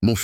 Mon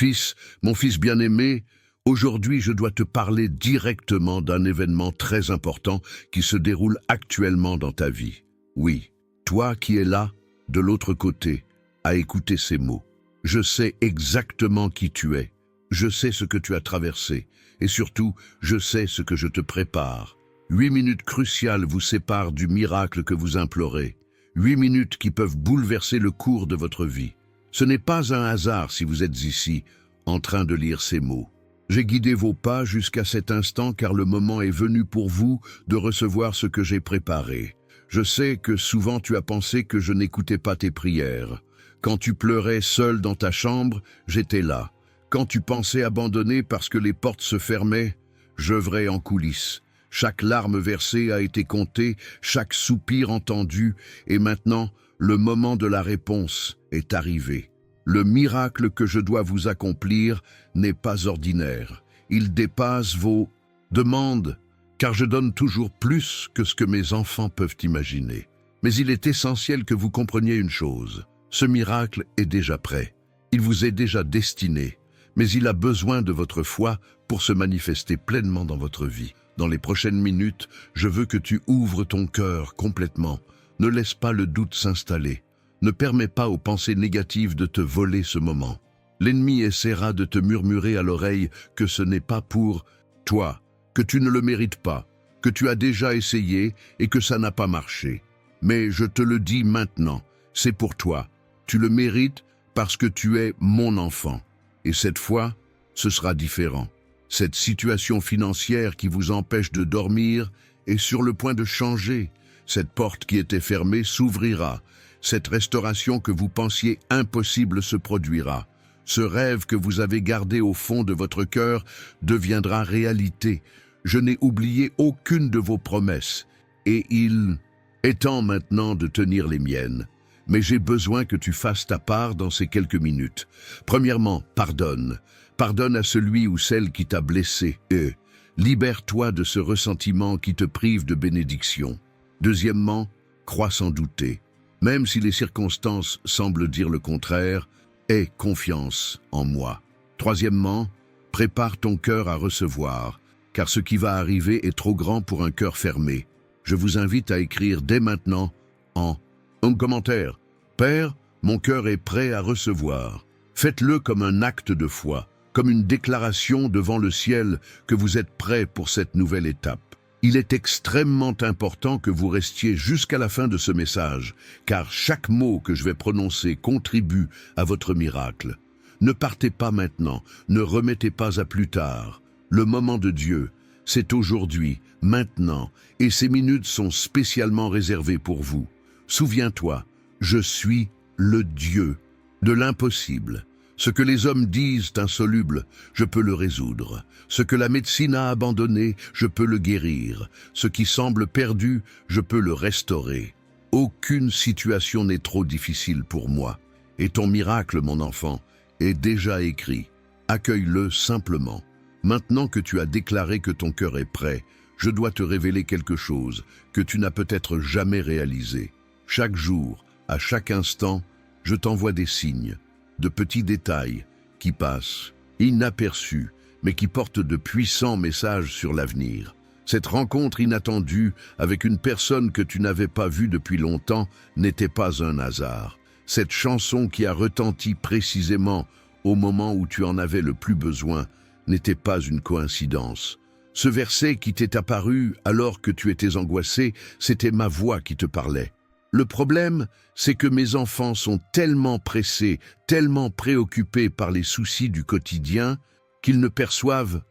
fils bien-aimé, aujourd'hui je dois te parler directement d'un événement très important qui se déroule actuellement dans ta vie. Oui, toi qui es là, de l'autre côté, à écouter ces mots. Je sais exactement qui tu es, je sais ce que tu as traversé, et surtout, je sais ce que je te prépare. 8 minutes cruciales vous séparent du miracle que vous implorez. 8 minutes qui peuvent bouleverser le cours de votre vie. Ce n'est pas un hasard si vous êtes ici, en train de lire ces mots. J'ai guidé vos pas jusqu'à cet instant car le moment est venu pour vous de recevoir ce que j'ai préparé. Je sais que souvent tu as pensé que je n'écoutais pas tes prières. Quand tu pleurais seul dans ta chambre, j'étais là. Quand tu pensais abandonner parce que les portes se fermaient, j'œuvrais en coulisses. Chaque larme versée a été comptée, chaque soupir entendu, et maintenant, le moment de la réponse est arrivé. Le miracle que je dois vous accomplir n'est pas ordinaire. Il dépasse vos demandes, car je donne toujours plus que ce que mes enfants peuvent imaginer. Mais il est essentiel que vous compreniez une chose. Ce miracle est déjà prêt. Il vous est déjà destiné. Mais il a besoin de votre foi pour se manifester pleinement dans votre vie. Dans les prochaines minutes, je veux que tu ouvres ton cœur complètement. Ne laisse pas le doute s'installer. Ne permets pas aux pensées négatives de te voler ce moment. L'ennemi essaiera de te murmurer à l'oreille que ce n'est pas pour toi, que tu ne le mérites pas, que tu as déjà essayé et que ça n'a pas marché. Mais je te le dis maintenant, c'est pour toi. Tu le mérites parce que tu es mon enfant. Et cette fois, ce sera différent. Cette situation financière qui vous empêche de dormir est sur le point de changer. Cette porte qui était fermée s'ouvrira. Cette restauration que vous pensiez impossible se produira. Ce rêve que vous avez gardé au fond de votre cœur deviendra réalité. Je n'ai oublié aucune de vos promesses. Et il est temps maintenant de tenir les miennes. Mais j'ai besoin que tu fasses ta part dans ces quelques minutes. Premièrement, pardonne. Pardonne à celui ou celle qui t'a blessé. Et libère-toi de ce ressentiment qui te prive de bénédiction. Deuxièmement, crois sans douter. Même si les circonstances semblent dire le contraire, aie confiance en moi. Troisièmement, prépare ton cœur à recevoir, car ce qui va arriver est trop grand pour un cœur fermé. Je vous invite à écrire dès maintenant en un commentaire. Père, mon cœur est prêt à recevoir. Faites-le comme un acte de foi, comme une déclaration devant le ciel que vous êtes prêt pour cette nouvelle étape. Il est extrêmement important que vous restiez jusqu'à la fin de ce message, car chaque mot que je vais prononcer contribue à votre miracle. Ne partez pas maintenant, ne remettez pas à plus tard. Le moment de Dieu, c'est aujourd'hui, maintenant, et ces minutes sont spécialement réservées pour vous. Souviens-toi, je suis le Dieu de l'impossible. Ce que les hommes disent insoluble, je peux le résoudre. Ce que la médecine a abandonné, je peux le guérir. Ce qui semble perdu, je peux le restaurer. Aucune situation n'est trop difficile pour moi. Et ton miracle, mon enfant, est déjà écrit. Accueille-le simplement. Maintenant que tu as déclaré que ton cœur est prêt, je dois te révéler quelque chose que tu n'as peut-être jamais réalisé. Chaque jour, à chaque instant, je t'envoie des signes, de petits détails qui passent, inaperçus, mais qui portent de puissants messages sur l'avenir. Cette rencontre inattendue avec une personne que tu n'avais pas vue depuis longtemps n'était pas un hasard. Cette chanson qui a retenti précisément au moment où tu en avais le plus besoin n'était pas une coïncidence. Ce verset qui t'est apparu alors que tu étais angoissé, c'était ma voix qui te parlait. Le problème, c'est que mes enfants sont tellement pressés, tellement préoccupés par les soucis du quotidien, qu'ils ne perçoivent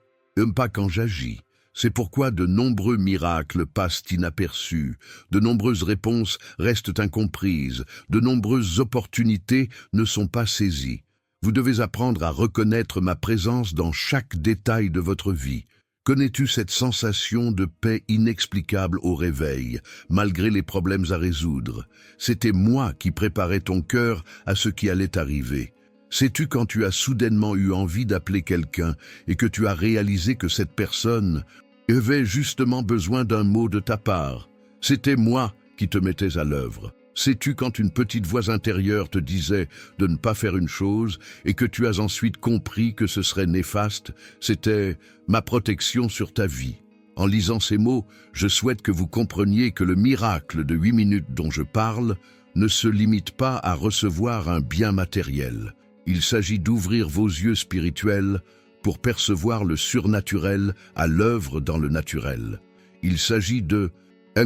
pas quand j'agis. C'est pourquoi de nombreux miracles passent inaperçus, de nombreuses réponses restent incomprises, de nombreuses opportunités ne sont pas saisies. Vous devez apprendre à reconnaître ma présence dans chaque détail de votre vie. Connais-tu cette sensation de paix inexplicable au réveil, malgré les problèmes à résoudre? C'était moi qui préparais ton cœur à ce qui allait arriver. Sais-tu quand tu as soudainement eu envie d'appeler quelqu'un et que tu as réalisé que cette personne avait justement besoin d'un mot de ta part? C'était moi qui te mettais à l'œuvre. Sais-tu quand une petite voix intérieure te disait de ne pas faire une chose et que tu as ensuite compris que ce serait néfaste? C'était ma protection sur ta vie. En lisant ces mots, je souhaite que vous compreniez que le miracle de 8 minutes dont je parle ne se limite pas à recevoir un bien matériel. Il s'agit d'ouvrir vos yeux spirituels pour percevoir le surnaturel à l'œuvre dans le naturel. Il s'agit de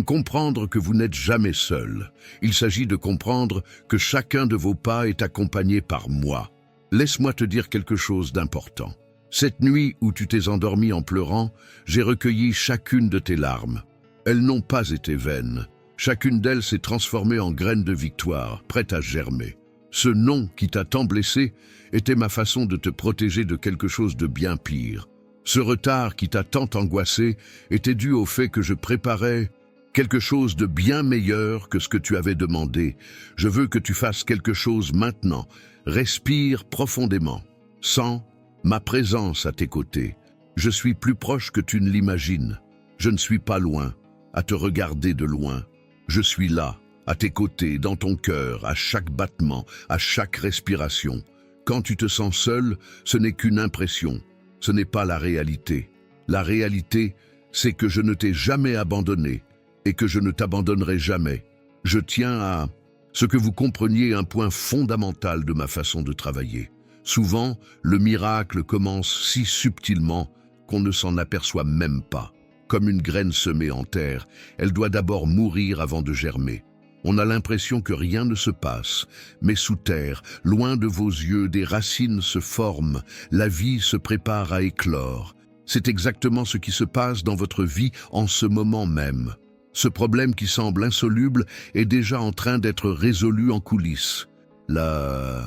comprendre que vous n'êtes jamais seul. Il s'agit de comprendre que chacun de vos pas est accompagné par moi. Laisse-moi te dire quelque chose d'important. Cette nuit où tu t'es endormi en pleurant, j'ai recueilli chacune de tes larmes. Elles n'ont pas été vaines. Chacune d'elles s'est transformée en graine de victoire, prête à germer. Ce non qui t'a tant blessé était ma façon de te protéger de quelque chose de bien pire. Ce retard qui t'a tant angoissé était dû au fait que je préparais quelque chose de bien meilleur que ce que tu avais demandé. Je veux que tu fasses quelque chose maintenant. Respire profondément. Sens ma présence à tes côtés. Je suis plus proche que tu ne l'imagines. Je ne suis pas loin, à te regarder de loin. Je suis là, à tes côtés, dans ton cœur, à chaque battement, à chaque respiration. Quand tu te sens seul, ce n'est qu'une impression. Ce n'est pas la réalité. La réalité, c'est que je ne t'ai jamais abandonné et que je ne t'abandonnerai jamais. Je tiens à ce que vous compreniez un point fondamental de ma façon de travailler. Souvent, le miracle commence si subtilement qu'on ne s'en aperçoit même pas. Comme une graine semée en terre, elle doit d'abord mourir avant de germer. On a l'impression que rien ne se passe, mais sous terre, loin de vos yeux, des racines se forment, la vie se prépare à éclore. C'est exactement ce qui se passe dans votre vie en ce moment même. Ce problème qui semble insoluble est déjà en train d'être résolu en coulisses. La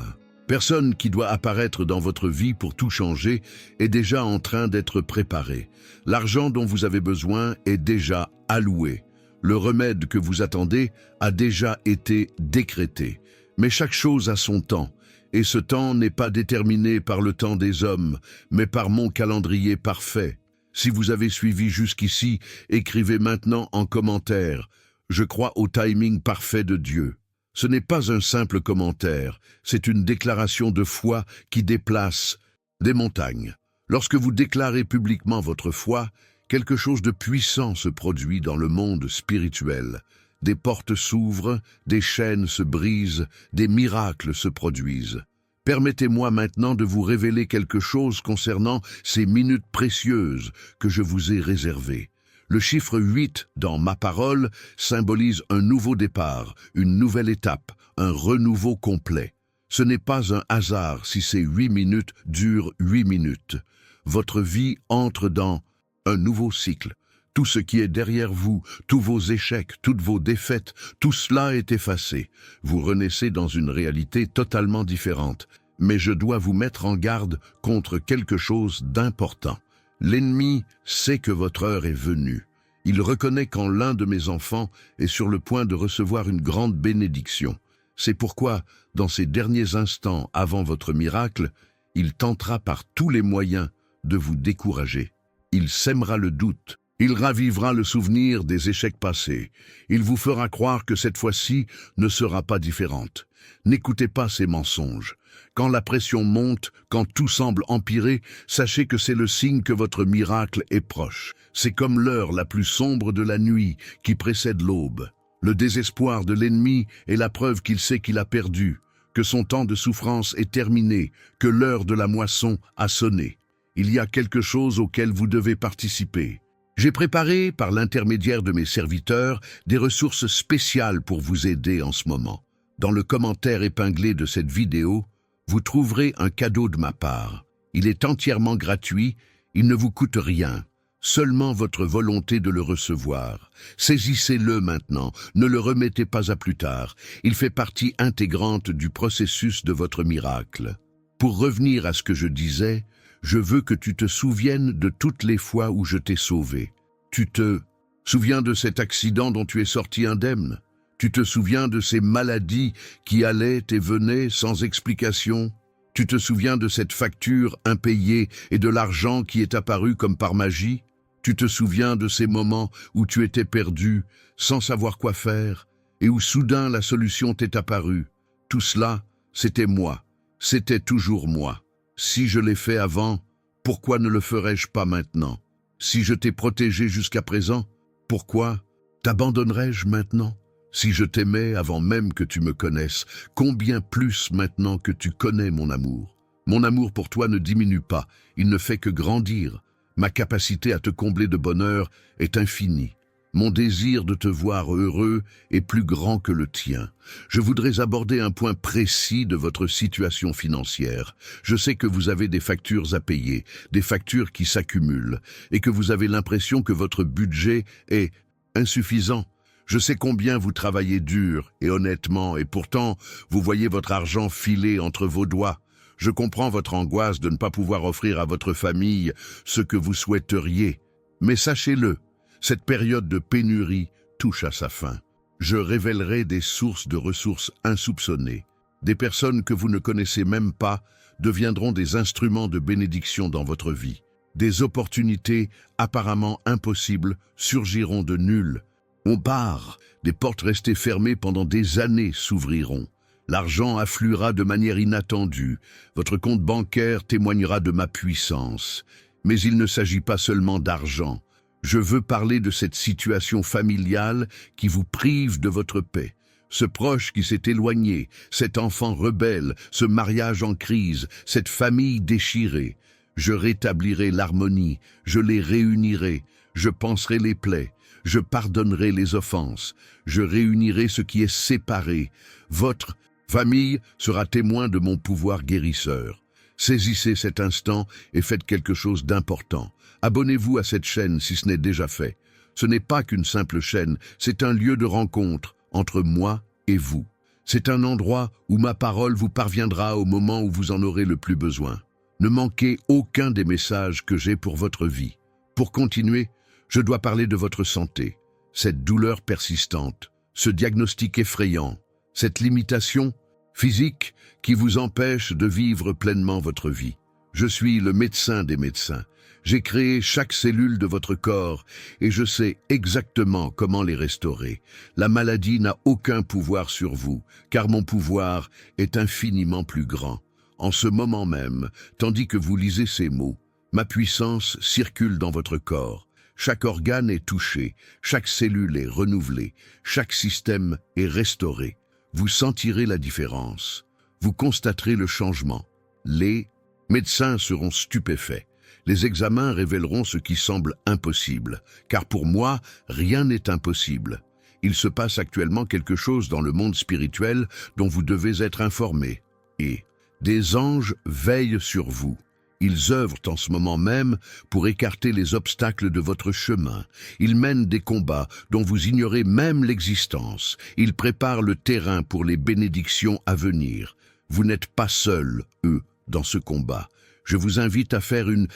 personne qui doit apparaître dans votre vie pour tout changer est déjà en train d'être préparée. L'argent dont vous avez besoin est déjà alloué. Le remède que vous attendez a déjà été décrété. Mais chaque chose a son temps, et ce temps n'est pas déterminé par le temps des hommes, mais par mon calendrier parfait. Si vous avez suivi jusqu'ici, écrivez maintenant en commentaire « Je crois au timing parfait de Dieu ». Ce n'est pas un simple commentaire, c'est une déclaration de foi qui déplace des montagnes. Lorsque vous déclarez publiquement votre foi, quelque chose de puissant se produit dans le monde spirituel. Des portes s'ouvrent, des chaînes se brisent, des miracles se produisent. Permettez-moi maintenant de vous révéler quelque chose concernant ces minutes précieuses que je vous ai réservées. Le chiffre 8 dans ma parole symbolise un nouveau départ, une nouvelle étape, un renouveau complet. Ce n'est pas un hasard si ces 8 minutes durent 8 minutes. Votre vie entre dans un nouveau cycle. Tout ce qui est derrière vous, tous vos échecs, toutes vos défaites, tout cela est effacé. Vous renaissez dans une réalité totalement différente. Mais je dois vous mettre en garde contre quelque chose d'important. L'ennemi sait que votre heure est venue. Il reconnaît quand l'un de mes enfants est sur le point de recevoir une grande bénédiction. C'est pourquoi, dans ces derniers instants avant votre miracle, il tentera par tous les moyens de vous décourager. Il sèmera le doute. Il ravivera le souvenir des échecs passés. Il vous fera croire que cette fois-ci ne sera pas différente. N'écoutez pas ces mensonges. Quand la pression monte, quand tout semble empirer, sachez que c'est le signe que votre miracle est proche. C'est comme l'heure la plus sombre de la nuit qui précède l'aube. Le désespoir de l'ennemi est la preuve qu'il sait qu'il a perdu, que son temps de souffrance est terminé, que l'heure de la moisson a sonné. Il y a quelque chose auquel vous devez participer. J'ai préparé, par l'intermédiaire de mes serviteurs, des ressources spéciales pour vous aider en ce moment. Dans le commentaire épinglé de cette vidéo, vous trouverez un cadeau de ma part. Il est entièrement gratuit, il ne vous coûte rien, seulement votre volonté de le recevoir. Saisissez-le maintenant, ne le remettez pas à plus tard. Il fait partie intégrante du processus de votre miracle. Pour revenir à ce que je disais, je veux que tu te souviennes de toutes les fois où je t'ai sauvé. Tu te souviens de cet accident dont tu es sorti indemne? Tu te souviens de ces maladies qui allaient et venaient sans explication? Tu te souviens de cette facture impayée et de l'argent qui est apparu comme par magie? Tu te souviens de ces moments où tu étais perdu, sans savoir quoi faire? et où soudain la solution t'est apparue. Tout cela, c'était moi. C'était toujours moi. Si je l'ai fait avant, pourquoi ne le ferais-je pas maintenant? Si je t'ai protégé jusqu'à présent, pourquoi t'abandonnerais-je maintenant? Si je t'aimais avant même que tu me connaisses, combien plus maintenant que tu connais mon amour? Mon amour pour toi ne diminue pas, il ne fait que grandir. Ma capacité à te combler de bonheur est infinie. Mon désir de te voir heureux est plus grand que le tien. Je voudrais aborder un point précis de votre situation financière. Je sais que vous avez des factures à payer, des factures qui s'accumulent, et que vous avez l'impression que votre budget est insuffisant. Je sais combien vous travaillez dur et honnêtement, et pourtant, vous voyez votre argent filer entre vos doigts. Je comprends votre angoisse de ne pas pouvoir offrir à votre famille ce que vous souhaiteriez. Mais sachez-le, cette période de pénurie touche à sa fin. Je révélerai des sources de ressources insoupçonnées. Des personnes que vous ne connaissez même pas deviendront des instruments de bénédiction dans votre vie. Des opportunités apparemment impossibles surgiront de nul. On part, des portes restées fermées pendant des années s'ouvriront. L'argent affluera de manière inattendue. Votre compte bancaire témoignera de ma puissance. Mais il ne s'agit pas seulement d'argent. Je veux parler de cette situation familiale qui vous prive de votre paix. Ce proche qui s'est éloigné, cet enfant rebelle, ce mariage en crise, cette famille déchirée. Je rétablirai l'harmonie, je les réunirai, je panserai les plaies, je pardonnerai les offenses, je réunirai ce qui est séparé. Votre famille sera témoin de mon pouvoir guérisseur. Saisissez cet instant et faites quelque chose d'important. Abonnez-vous à cette chaîne si ce n'est déjà fait. Ce n'est pas qu'une simple chaîne, c'est un lieu de rencontre entre moi et vous. C'est un endroit où ma parole vous parviendra au moment où vous en aurez le plus besoin. Ne manquez aucun des messages que j'ai pour votre vie. Pour continuer, je dois parler de votre santé. Cette douleur persistante, ce diagnostic effrayant, cette limitation physique qui vous empêche de vivre pleinement votre vie. Je suis le médecin des médecins. J'ai créé chaque cellule de votre corps et je sais exactement comment les restaurer. La maladie n'a aucun pouvoir sur vous, car mon pouvoir est infiniment plus grand. En ce moment même, tandis que vous lisez ces mots, ma puissance circule dans votre corps. Chaque organe est touché, chaque cellule est renouvelée, chaque système est restauré. Vous sentirez la différence. Vous constaterez le changement. Les médecins seront stupéfaits. Les examens révéleront ce qui semble impossible, car pour moi, rien n'est impossible. Il se passe actuellement quelque chose dans le monde spirituel dont vous devez être informé. Et des anges veillent sur vous. Ils œuvrent en ce moment même pour écarter les obstacles de votre chemin. Ils mènent des combats dont vous ignorez même l'existence. Ils préparent le terrain pour les bénédictions à venir. Vous n'êtes pas seuls, eux, dans ce combat. Je vous invite à faire une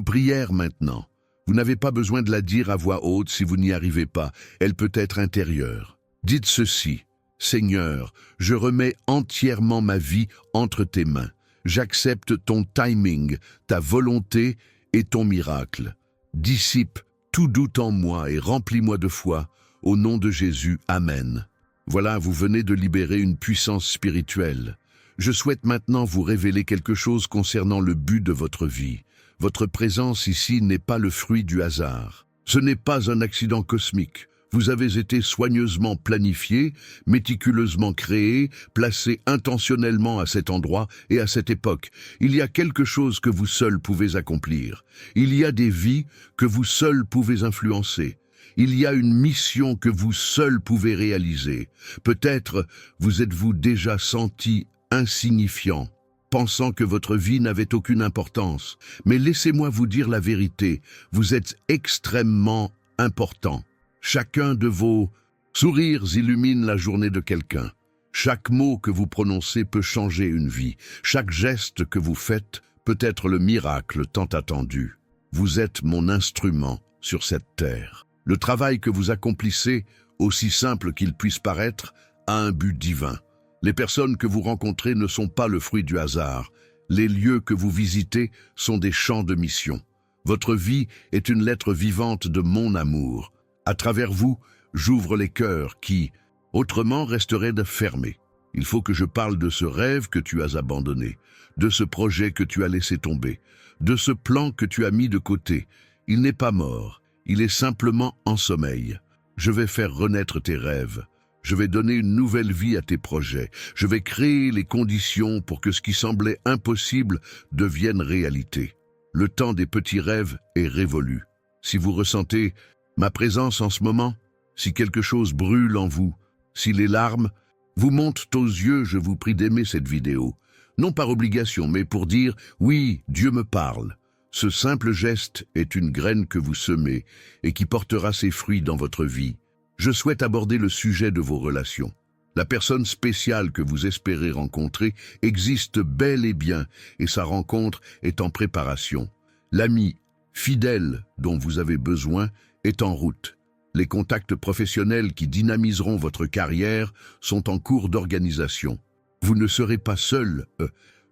prière maintenant. Vous n'avez pas besoin de la dire à voix haute si vous n'y arrivez pas. Elle peut être intérieure. Dites ceci: Seigneur, je remets entièrement ma vie entre tes mains. J'accepte ton timing, ta volonté et ton miracle. Dissipe tout doute en moi et remplis-moi de foi. Au nom de Jésus, Amen. Voilà, vous venez de libérer une puissance spirituelle. Je souhaite maintenant vous révéler quelque chose concernant le but de votre vie. Votre présence ici n'est pas le fruit du hasard. Ce n'est pas un accident cosmique. Vous avez été soigneusement planifié, méticuleusement créé, placé intentionnellement à cet endroit et à cette époque. Il y a quelque chose que vous seul pouvez accomplir. Il y a des vies que vous seul pouvez influencer. Il y a une mission que vous seul pouvez réaliser. Peut-être vous êtes-vous déjà senti insignifiant, pensant que votre vie n'avait aucune importance. Mais laissez-moi vous dire la vérité, vous êtes extrêmement important. Chacun de vos sourires illumine la journée de quelqu'un. Chaque mot que vous prononcez peut changer une vie. Chaque geste que vous faites peut être le miracle tant attendu. Vous êtes mon instrument sur cette terre. Le travail que vous accomplissez, aussi simple qu'il puisse paraître, a un but divin. Les personnes que vous rencontrez ne sont pas le fruit du hasard. Les lieux que vous visitez sont des champs de mission. Votre vie est une lettre vivante de mon amour. À travers vous, j'ouvre les cœurs qui Autrement resterait de fermer. Il faut que je parle de ce rêve que tu as abandonné, de ce projet que tu as laissé tomber, de ce plan que tu as mis de côté. Il n'est pas mort, il est simplement en sommeil. Je vais faire renaître tes rêves. Je vais donner une nouvelle vie à tes projets. Je vais créer les conditions pour que ce qui semblait impossible devienne réalité. Le temps des petits rêves est révolu. Si vous ressentez ma présence en ce moment, si quelque chose brûle en vous, si les larmes vous montent aux yeux, je vous prie d'aimer cette vidéo. Non par obligation, mais pour dire « Oui, Dieu me parle ». Ce simple geste est une graine que vous semez et qui portera ses fruits dans votre vie. Je souhaite aborder le sujet de vos relations. La personne spéciale que vous espérez rencontrer existe bel et bien et sa rencontre est en préparation. L'ami fidèle dont vous avez besoin est en route. Les contacts professionnels qui dynamiseront votre carrière sont en cours d'organisation. Vous ne serez pas seul.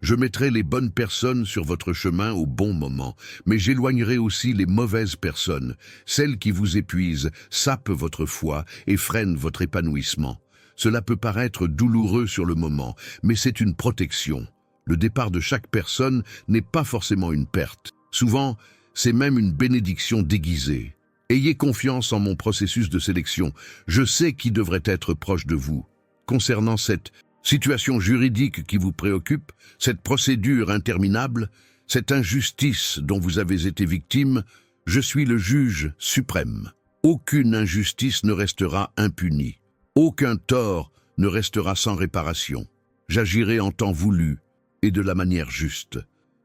Je mettrai les bonnes personnes sur votre chemin au bon moment, mais j'éloignerai aussi les mauvaises personnes, celles qui vous épuisent, sapent votre foi et freinent votre épanouissement. Cela peut paraître douloureux sur le moment, mais c'est une protection. Le départ de chaque personne n'est pas forcément une perte. Souvent, c'est même une bénédiction déguisée. Ayez confiance en mon processus de sélection. Je sais qui devrait être proche de vous. Concernant cette situation juridique qui vous préoccupe, cette procédure interminable, cette injustice dont vous avez été victime, je suis le juge suprême. Aucune injustice ne restera impunie. Aucun tort ne restera sans réparation. J'agirai en temps voulu et de la manière juste.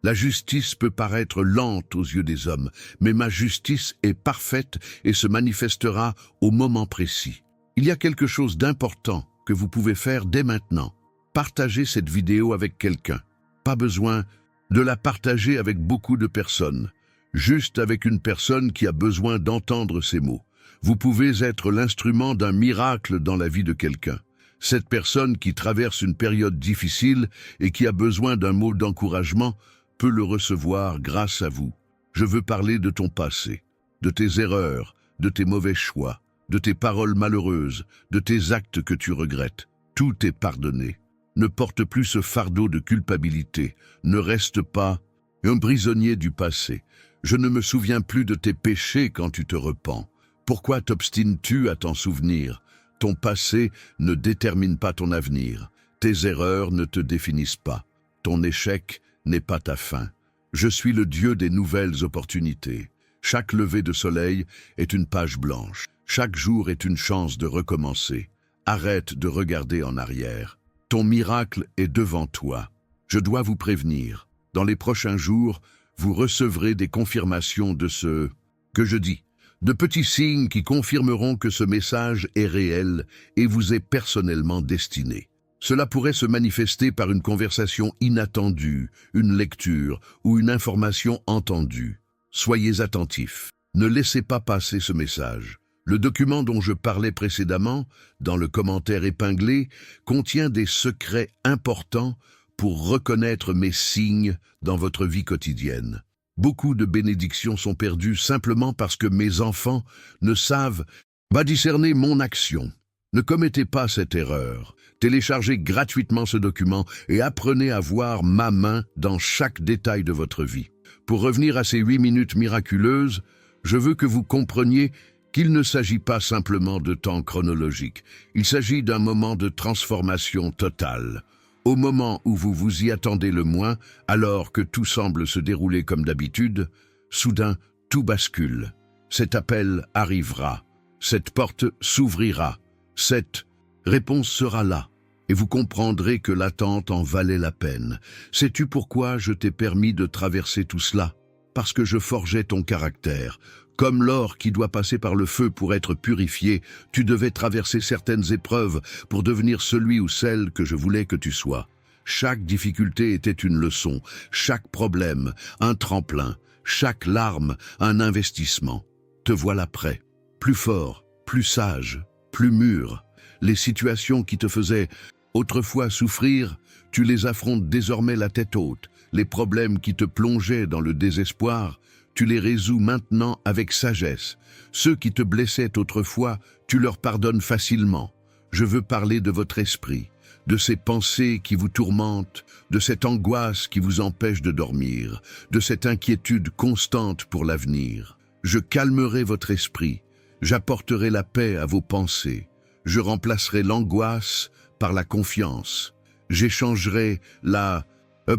La justice peut paraître lente aux yeux des hommes, mais ma justice est parfaite et se manifestera au moment précis. Il y a quelque chose d'important que vous pouvez faire dès maintenant. Partagez cette vidéo avec quelqu'un. Pas besoin de la partager avec beaucoup de personnes, juste avec une personne qui a besoin d'entendre ces mots. Vous pouvez être l'instrument d'un miracle dans la vie de quelqu'un. Cette personne qui traverse une période difficile et qui a besoin d'un mot d'encouragement peut le recevoir grâce à vous. Je veux parler de ton passé, de tes erreurs, de tes mauvais choix, de tes paroles malheureuses, de tes actes que tu regrettes. Tout est pardonné. Ne porte plus ce fardeau de culpabilité. Ne reste pas un prisonnier du passé. Je ne me souviens plus de tes péchés quand tu te repens. Pourquoi t'obstines-tu à t'en souvenir? Ton passé ne détermine pas ton avenir. Tes erreurs ne te définissent pas. Ton échec n'est pas ta fin. Je suis le Dieu des nouvelles opportunités. Chaque lever de soleil est une page blanche. Chaque jour est une chance de recommencer. Arrête de regarder en arrière. Ton miracle est devant toi. Je dois vous prévenir. Dans les prochains jours, vous recevrez des confirmations de ce que je dis. De petits signes qui confirmeront que ce message est réel et vous est personnellement destiné. Cela pourrait se manifester par une conversation inattendue, une lecture ou une information entendue. Soyez attentifs. Ne laissez pas passer ce message. Le document dont je parlais précédemment, dans le commentaire épinglé, contient des secrets importants pour reconnaître mes signes dans votre vie quotidienne. Beaucoup de bénédictions sont perdues simplement parce que mes enfants ne savent pas discerner mon action. Ne commettez pas cette erreur. Téléchargez gratuitement ce document et apprenez à voir ma main dans chaque détail de votre vie. Pour revenir à ces 8 minutes miraculeuses, je veux que vous compreniez qu'il ne s'agit pas simplement de temps chronologique. Il s'agit d'un moment de transformation totale. Au moment où vous vous y attendez le moins, alors que tout semble se dérouler comme d'habitude, soudain, tout bascule. Cet appel arrivera. Cette porte s'ouvrira. Cette réponse sera là. Et vous comprendrez que l'attente en valait la peine. Sais-tu pourquoi je t'ai permis de traverser tout cela? Parce que je forgeais ton caractère. Comme l'or qui doit passer par le feu pour être purifié, tu devais traverser certaines épreuves pour devenir celui ou celle que je voulais que tu sois. Chaque difficulté était une leçon, chaque problème, un tremplin, chaque larme, un investissement. Te voilà prêt, plus fort, plus sage, plus mûr. Les situations qui te faisaient autrefois souffrir, tu les affrontes désormais la tête haute. Les problèmes qui te plongeaient dans le désespoir, tu les résous maintenant avec sagesse. Ceux qui te blessaient autrefois, tu leur pardonnes facilement. Je veux parler de votre esprit, de ces pensées qui vous tourmentent, de cette angoisse qui vous empêche de dormir, de cette inquiétude constante pour l'avenir. Je calmerai votre esprit, j'apporterai la paix à vos pensées, je remplacerai l'angoisse par la confiance, j'échangerai la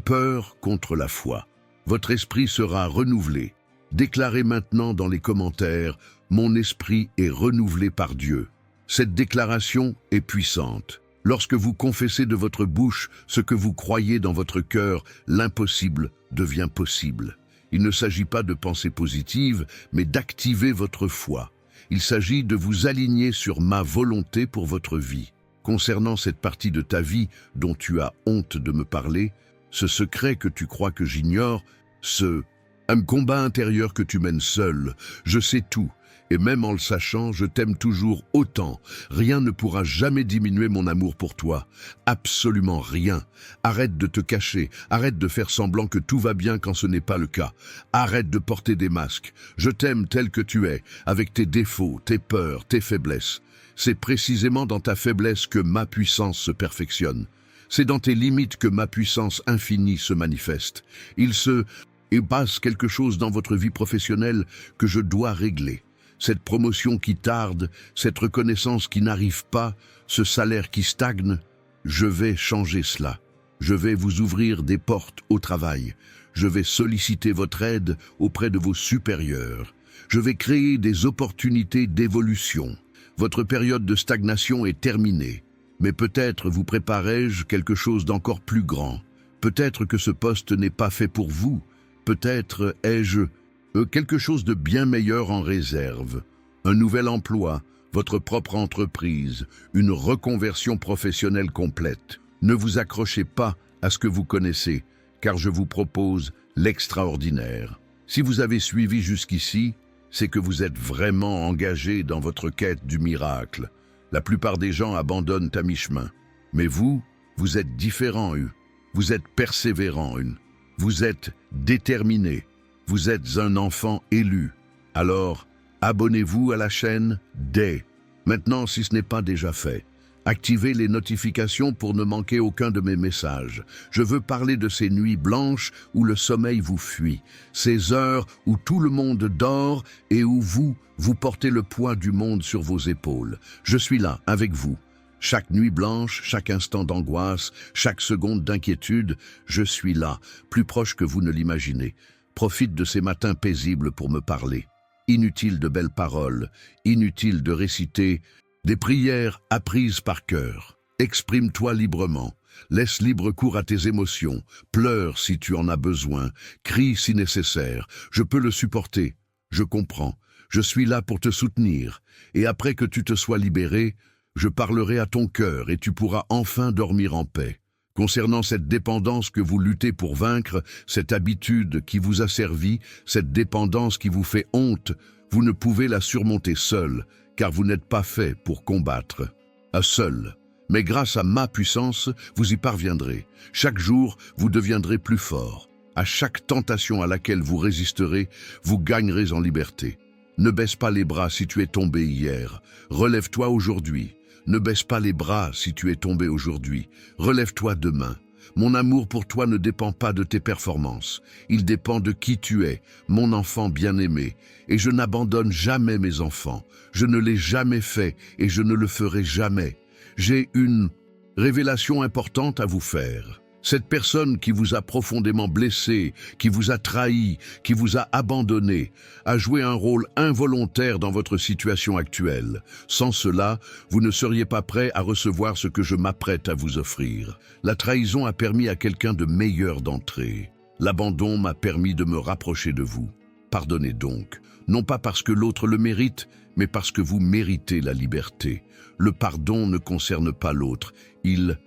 peur contre la foi. Votre esprit sera renouvelé. Déclarez maintenant dans les commentaires « Mon esprit est renouvelé par Dieu ». Cette déclaration est puissante. Lorsque vous confessez de votre bouche ce que vous croyez dans votre cœur, l'impossible devient possible. Il ne s'agit pas de pensées positives, mais d'activer votre foi. Il s'agit de vous aligner sur ma volonté pour votre vie. Concernant cette partie de ta vie dont tu as honte de me parler, ce secret que tu crois que j'ignore, un combat intérieur que tu mènes seul, je sais tout. Et même en le sachant, je t'aime toujours autant. Rien ne pourra jamais diminuer mon amour pour toi. Absolument rien. Arrête de te cacher. Arrête de faire semblant que tout va bien quand ce n'est pas le cas. Arrête de porter des masques. Je t'aime tel que tu es, avec tes défauts, tes peurs, tes faiblesses. C'est précisément dans ta faiblesse que ma puissance se perfectionne. C'est dans tes limites que ma puissance infinie se manifeste. Il passe quelque chose dans votre vie professionnelle que je dois régler. Cette promotion qui tarde, cette reconnaissance qui n'arrive pas, ce salaire qui stagne, je vais changer cela. Je vais vous ouvrir des portes au travail. Je vais solliciter votre aide auprès de vos supérieurs. Je vais créer des opportunités d'évolution. Votre période de stagnation est terminée. Mais peut-être vous préparais-je quelque chose d'encore plus grand. Peut-être que ce poste n'est pas fait pour vous. Peut-être ai-je quelque chose de bien meilleur en réserve, un nouvel emploi, votre propre entreprise, une reconversion professionnelle complète. Ne vous accrochez pas à ce que vous connaissez, car je vous propose l'extraordinaire. Si vous avez suivi jusqu'ici, c'est que vous êtes vraiment engagé dans votre quête du miracle. La plupart des gens abandonnent à mi-chemin. Mais vous êtes différent, vous êtes persévérant, vous êtes déterminé. Vous êtes un enfant élu. Alors, abonnez-vous à la chaîne dès maintenant si ce n'est pas déjà fait. Activez les notifications pour ne manquer aucun de mes messages. Je veux parler de ces nuits blanches où le sommeil vous fuit, ces heures où tout le monde dort et où vous portez le poids du monde sur vos épaules. Je suis là, avec vous. Chaque nuit blanche, chaque instant d'angoisse, chaque seconde d'inquiétude, je suis là, plus proche que vous ne l'imaginez. Profite de ces matins paisibles pour me parler. Inutile de belles paroles, inutile de réciter des prières apprises par cœur. Exprime-toi librement, laisse libre cours à tes émotions, pleure si tu en as besoin, crie si nécessaire. Je peux le supporter, je comprends, je suis là pour te soutenir. Et après que tu te sois libéré, je parlerai à ton cœur et tu pourras enfin dormir en paix. Concernant cette dépendance que vous luttez pour vaincre, cette habitude qui vous a servi, cette dépendance qui vous fait honte, vous ne pouvez la surmonter seul, car vous n'êtes pas fait pour combattre. À seul. Mais grâce à ma puissance, vous y parviendrez. Chaque jour, vous deviendrez plus fort. À chaque tentation à laquelle vous résisterez, vous gagnerez en liberté. Ne baisse pas les bras si tu es tombé hier. Relève-toi aujourd'hui. Ne baisse pas les bras si tu es tombé aujourd'hui. Relève-toi demain. Mon amour pour toi ne dépend pas de tes performances. Il dépend de qui tu es, mon enfant bien-aimé. Et je n'abandonne jamais mes enfants. Je ne l'ai jamais fait et je ne le ferai jamais. J'ai une révélation importante à vous faire. Cette personne qui vous a profondément blessé, qui vous a trahi, qui vous a abandonné, a joué un rôle involontaire dans votre situation actuelle. Sans cela, vous ne seriez pas prêt à recevoir ce que je m'apprête à vous offrir. La trahison a permis à quelqu'un de meilleur d'entrer. L'abandon m'a permis de me rapprocher de vous. Pardonnez donc, non pas parce que l'autre le mérite, mais parce que vous méritez la liberté. Le pardon ne concerne pas l'autre, il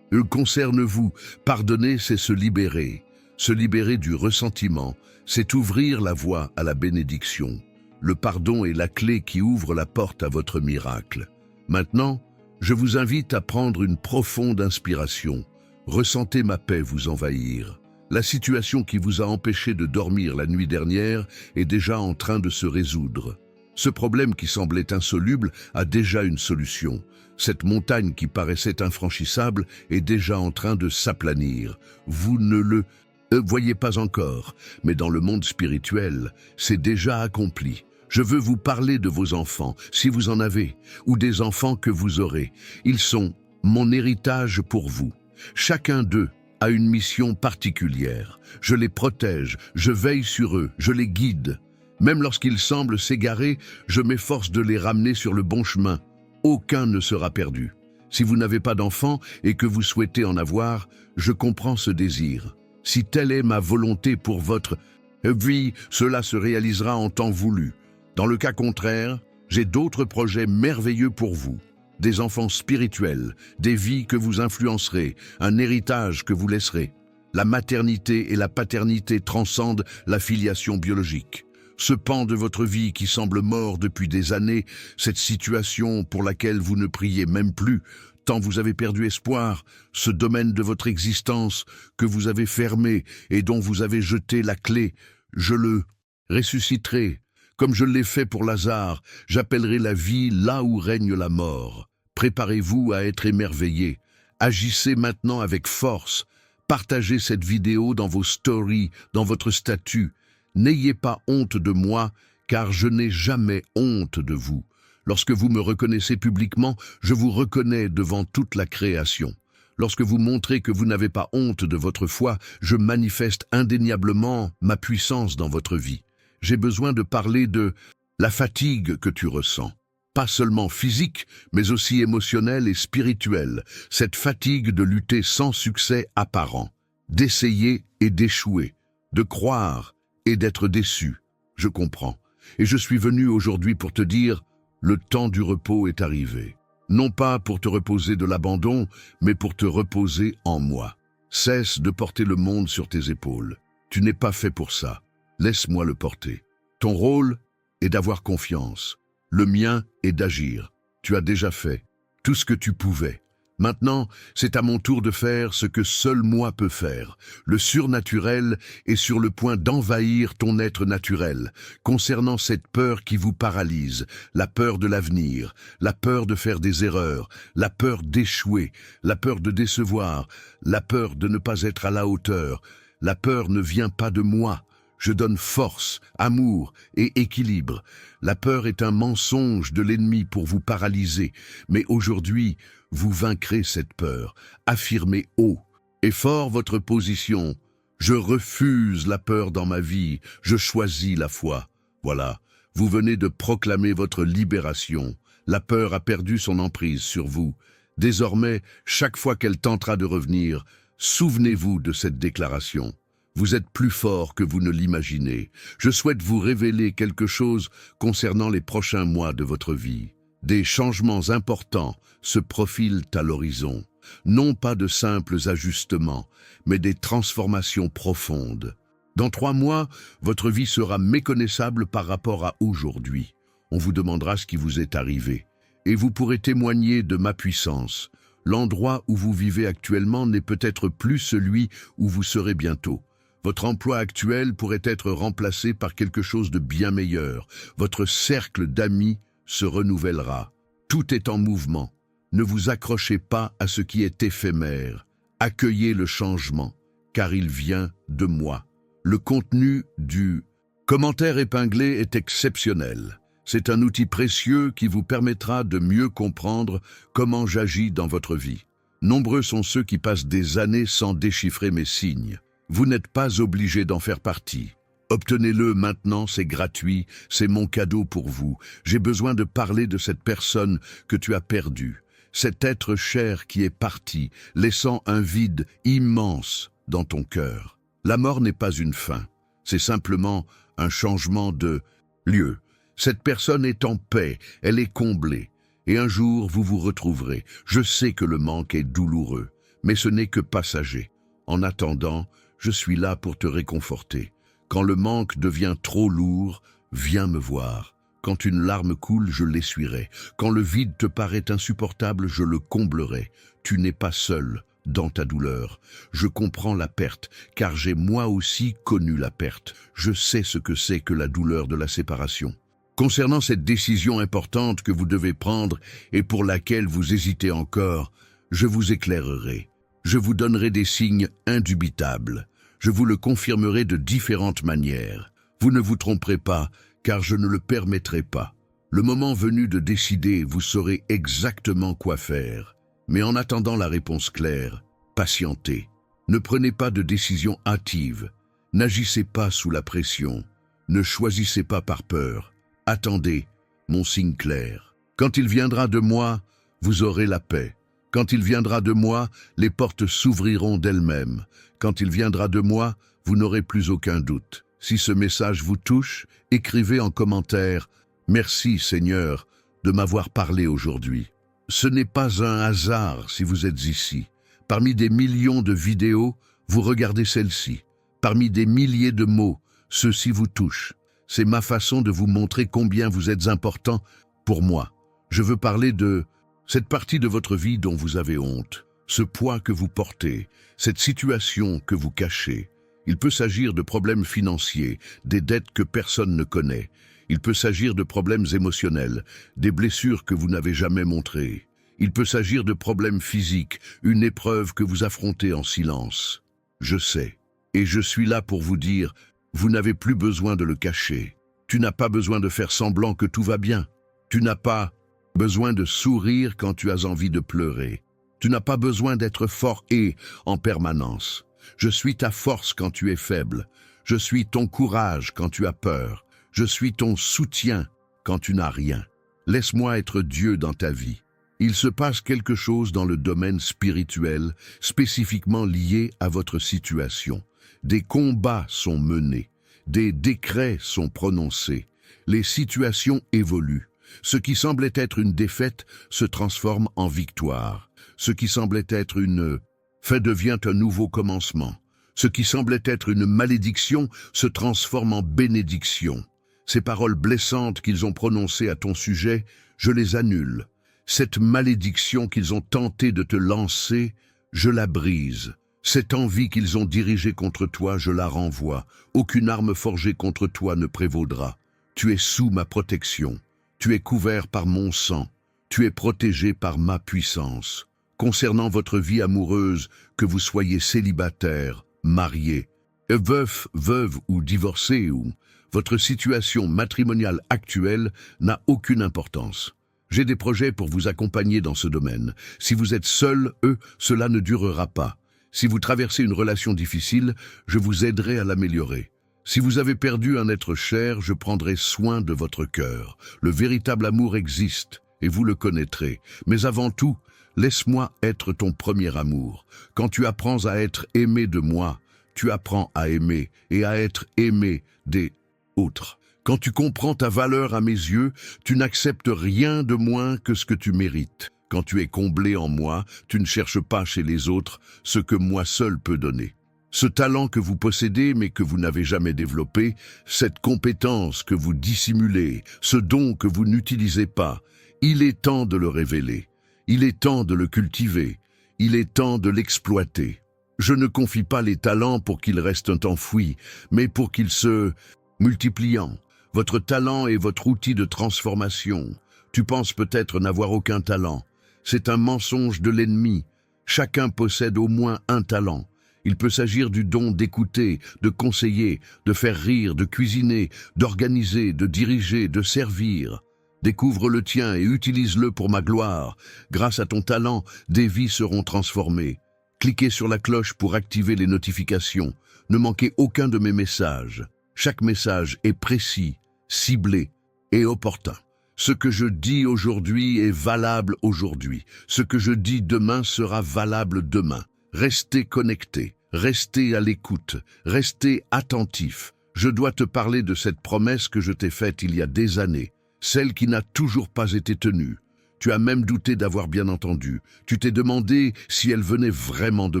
concerne vous. Pardonner, c'est se libérer. Se libérer du ressentiment, c'est ouvrir la voie à la bénédiction. Le pardon est la clé qui ouvre la porte à votre miracle. Maintenant, je vous invite à prendre une profonde inspiration. Ressentez ma paix vous envahir. La situation qui vous a empêché de dormir la nuit dernière est déjà en train de se résoudre. Ce problème qui semblait insoluble a déjà une solution. Cette montagne qui paraissait infranchissable est déjà en train de s'aplanir. Vous ne le voyez pas encore, mais dans le monde spirituel, c'est déjà accompli. Je veux vous parler de vos enfants, si vous en avez, ou des enfants que vous aurez. Ils sont mon héritage pour vous. Chacun d'eux a une mission particulière. Je les protège, je veille sur eux, je les guide. Même lorsqu'ils semblent s'égarer, je m'efforce de les ramener sur le bon chemin. Aucun ne sera perdu. Si vous n'avez pas d'enfants et que vous souhaitez en avoir, je comprends ce désir. Si telle est ma volonté pour votre vie, cela se réalisera en temps voulu. Dans le cas contraire, j'ai d'autres projets merveilleux pour vous. Des enfants spirituels, des vies que vous influencerez, un héritage que vous laisserez. La maternité et la paternité transcendent la filiation biologique. Ce pan de votre vie qui semble mort depuis des années, cette situation pour laquelle vous ne priez même plus, tant vous avez perdu espoir, ce domaine de votre existence que vous avez fermé et dont vous avez jeté la clé, je le ressusciterai. Comme je l'ai fait pour Lazare, j'appellerai la vie là où règne la mort. Préparez-vous à être émerveillés. Agissez maintenant avec force. Partagez cette vidéo dans vos stories, dans votre statut. N'ayez pas honte de moi, car je n'ai jamais honte de vous. Lorsque vous me reconnaissez publiquement, je vous reconnais devant toute la création. Lorsque vous montrez que vous n'avez pas honte de votre foi, je manifeste indéniablement ma puissance dans votre vie. J'ai besoin de parler de la fatigue que tu ressens. Pas seulement physique, mais aussi émotionnelle et spirituelle. Cette fatigue de lutter sans succès apparent, d'essayer et d'échouer, de croire et d'être déçu. Je comprends. Et je suis venu aujourd'hui pour te dire, le temps du repos est arrivé. Non pas pour te reposer de l'abandon, mais pour te reposer en moi. Cesse de porter le monde sur tes épaules. Tu n'es pas fait pour ça. Laisse-moi le porter. Ton rôle est d'avoir confiance. Le mien est d'agir. Tu as déjà fait tout ce que tu pouvais. Maintenant, c'est à mon tour de faire ce que seul moi peux faire. Le surnaturel est sur le point d'envahir ton être naturel. Concernant cette peur qui vous paralyse, la peur de l'avenir, la peur de faire des erreurs, la peur d'échouer, la peur de décevoir, la peur de ne pas être à la hauteur, la peur ne vient pas de moi. Je donne force, amour et équilibre. La peur est un mensonge de l'ennemi pour vous paralyser. Mais aujourd'hui, vous vaincrez cette peur. Affirmez haut et fort votre position. Je refuse la peur dans ma vie. Je choisis la foi. Voilà, vous venez de proclamer votre libération. La peur a perdu son emprise sur vous. Désormais, chaque fois qu'elle tentera de revenir, souvenez-vous de cette déclaration. Vous êtes plus fort que vous ne l'imaginez. Je souhaite vous révéler quelque chose concernant les prochains mois de votre vie. Des changements importants se profilent à l'horizon. Non pas de simples ajustements, mais des transformations profondes. Dans 3 mois, votre vie sera méconnaissable par rapport à aujourd'hui. On vous demandera ce qui vous est arrivé. Et vous pourrez témoigner de ma puissance. L'endroit où vous vivez actuellement n'est peut-être plus celui où vous serez bientôt. Votre emploi actuel pourrait être remplacé par quelque chose de bien meilleur. Votre cercle d'amis se renouvellera. Tout est en mouvement. Ne vous accrochez pas à ce qui est éphémère. Accueillez le changement, car il vient de moi. Le contenu du commentaire épinglé est exceptionnel. C'est un outil précieux qui vous permettra de mieux comprendre comment j'agis dans votre vie. Nombreux sont ceux qui passent des années sans déchiffrer mes signes. Vous n'êtes pas obligé d'en faire partie. Obtenez-le maintenant, c'est gratuit, c'est mon cadeau pour vous. J'ai besoin de parler de cette personne que tu as perdue, cet être cher qui est parti, laissant un vide immense dans ton cœur. La mort n'est pas une fin, c'est simplement un changement de lieu. Cette personne est en paix, elle est comblée, et un jour vous vous retrouverez. Je sais que le manque est douloureux, mais ce n'est que passager. En attendant, je suis là pour te réconforter. Quand le manque devient trop lourd, viens me voir. Quand une larme coule, je l'essuierai. Quand le vide te paraît insupportable, je le comblerai. Tu n'es pas seul dans ta douleur. Je comprends la perte, car j'ai moi aussi connu la perte. Je sais ce que c'est que la douleur de la séparation. Concernant cette décision importante que vous devez prendre et pour laquelle vous hésitez encore, je vous éclairerai. Je vous donnerai des signes indubitables. Je vous le confirmerai de différentes manières. Vous ne vous tromperez pas, car je ne le permettrai pas. Le moment venu de décider, vous saurez exactement quoi faire. Mais en attendant la réponse claire, patientez. Ne prenez pas de décision hâtive. N'agissez pas sous la pression. Ne choisissez pas par peur. Attendez mon signe clair. Quand il viendra de moi, vous aurez la paix. Quand il viendra de moi, les portes s'ouvriront d'elles-mêmes. Quand il viendra de moi, vous n'aurez plus aucun doute. Si ce message vous touche, écrivez en commentaire « Merci Seigneur de m'avoir parlé aujourd'hui ». Ce n'est pas un hasard si vous êtes ici. Parmi des millions de vidéos, vous regardez celle-ci. Parmi des milliers de mots, ceux-ci vous touchent. C'est ma façon de vous montrer combien vous êtes important pour moi. Je veux parler de cette partie de votre vie dont vous avez honte, ce poids que vous portez, cette situation que vous cachez. Il peut s'agir de problèmes financiers, des dettes que personne ne connaît. Il peut s'agir de problèmes émotionnels, des blessures que vous n'avez jamais montrées. Il peut s'agir de problèmes physiques, une épreuve que vous affrontez en silence. Je sais, et je suis là pour vous dire, vous n'avez plus besoin de le cacher. Tu n'as pas besoin de faire semblant que tout va bien. Tu n'as pas besoin de sourire quand tu as envie de pleurer. Tu n'as pas besoin d'être fort et en permanence. Je suis ta force quand tu es faible. Je suis ton courage quand tu as peur. Je suis ton soutien quand tu n'as rien. Laisse-moi être Dieu dans ta vie. Il se passe quelque chose dans le domaine spirituel, spécifiquement lié à votre situation. Des combats sont menés. Des décrets sont prononcés. Les situations évoluent. Ce qui semblait être une défaite se transforme en victoire. Ce qui semblait être une fin devient un nouveau commencement. Ce qui semblait être une malédiction se transforme en bénédiction. Ces paroles blessantes qu'ils ont prononcées à ton sujet, je les annule. Cette malédiction qu'ils ont tenté de te lancer, je la brise. Cette envie qu'ils ont dirigée contre toi, je la renvoie. Aucune arme forgée contre toi ne prévaudra. Tu es sous ma protection. Tu es couvert par mon sang. Tu es protégé par ma puissance. Concernant votre vie amoureuse, que vous soyez célibataire, marié, veuf, veuve ou divorcé, ou votre situation matrimoniale actuelle n'a aucune importance. J'ai des projets pour vous accompagner dans ce domaine. Si vous êtes seul, cela ne durera pas. Si vous traversez une relation difficile, je vous aiderai à l'améliorer. Si vous avez perdu un être cher, je prendrai soin de votre cœur. Le véritable amour existe, et vous le connaîtrez. Mais avant tout, laisse-moi être ton premier amour. Quand tu apprends à être aimé de moi, tu apprends à aimer et à être aimé des autres. Quand tu comprends ta valeur à mes yeux, tu n'acceptes rien de moins que ce que tu mérites. Quand tu es comblé en moi, tu ne cherches pas chez les autres ce que moi seul peux donner. Ce talent que vous possédez mais que vous n'avez jamais développé, cette compétence que vous dissimulez, ce don que vous n'utilisez pas, il est temps de le révéler. Il est temps de le cultiver. Il est temps de l'exploiter. Je ne confie pas les talents pour qu'ils restent enfouis, mais pour qu'ils se multiplient. Votre talent est votre outil de transformation. Tu penses peut-être n'avoir aucun talent. C'est un mensonge de l'ennemi. Chacun possède au moins un talent. Il peut s'agir du don d'écouter, de conseiller, de faire rire, de cuisiner, d'organiser, de diriger, de servir. Découvre le tien et utilise-le pour ma gloire. Grâce à ton talent, des vies seront transformées. Cliquez sur la cloche pour activer les notifications. Ne manquez aucun de mes messages. Chaque message est précis, ciblé et opportun. Ce que je dis aujourd'hui est valable aujourd'hui. Ce que je dis demain sera valable demain. Restez connectés, restez à l'écoute, restez attentifs. Je dois te parler de cette promesse que je t'ai faite il y a des années, celle qui n'a toujours pas été tenue. Tu as même douté d'avoir bien entendu. Tu t'es demandé si elle venait vraiment de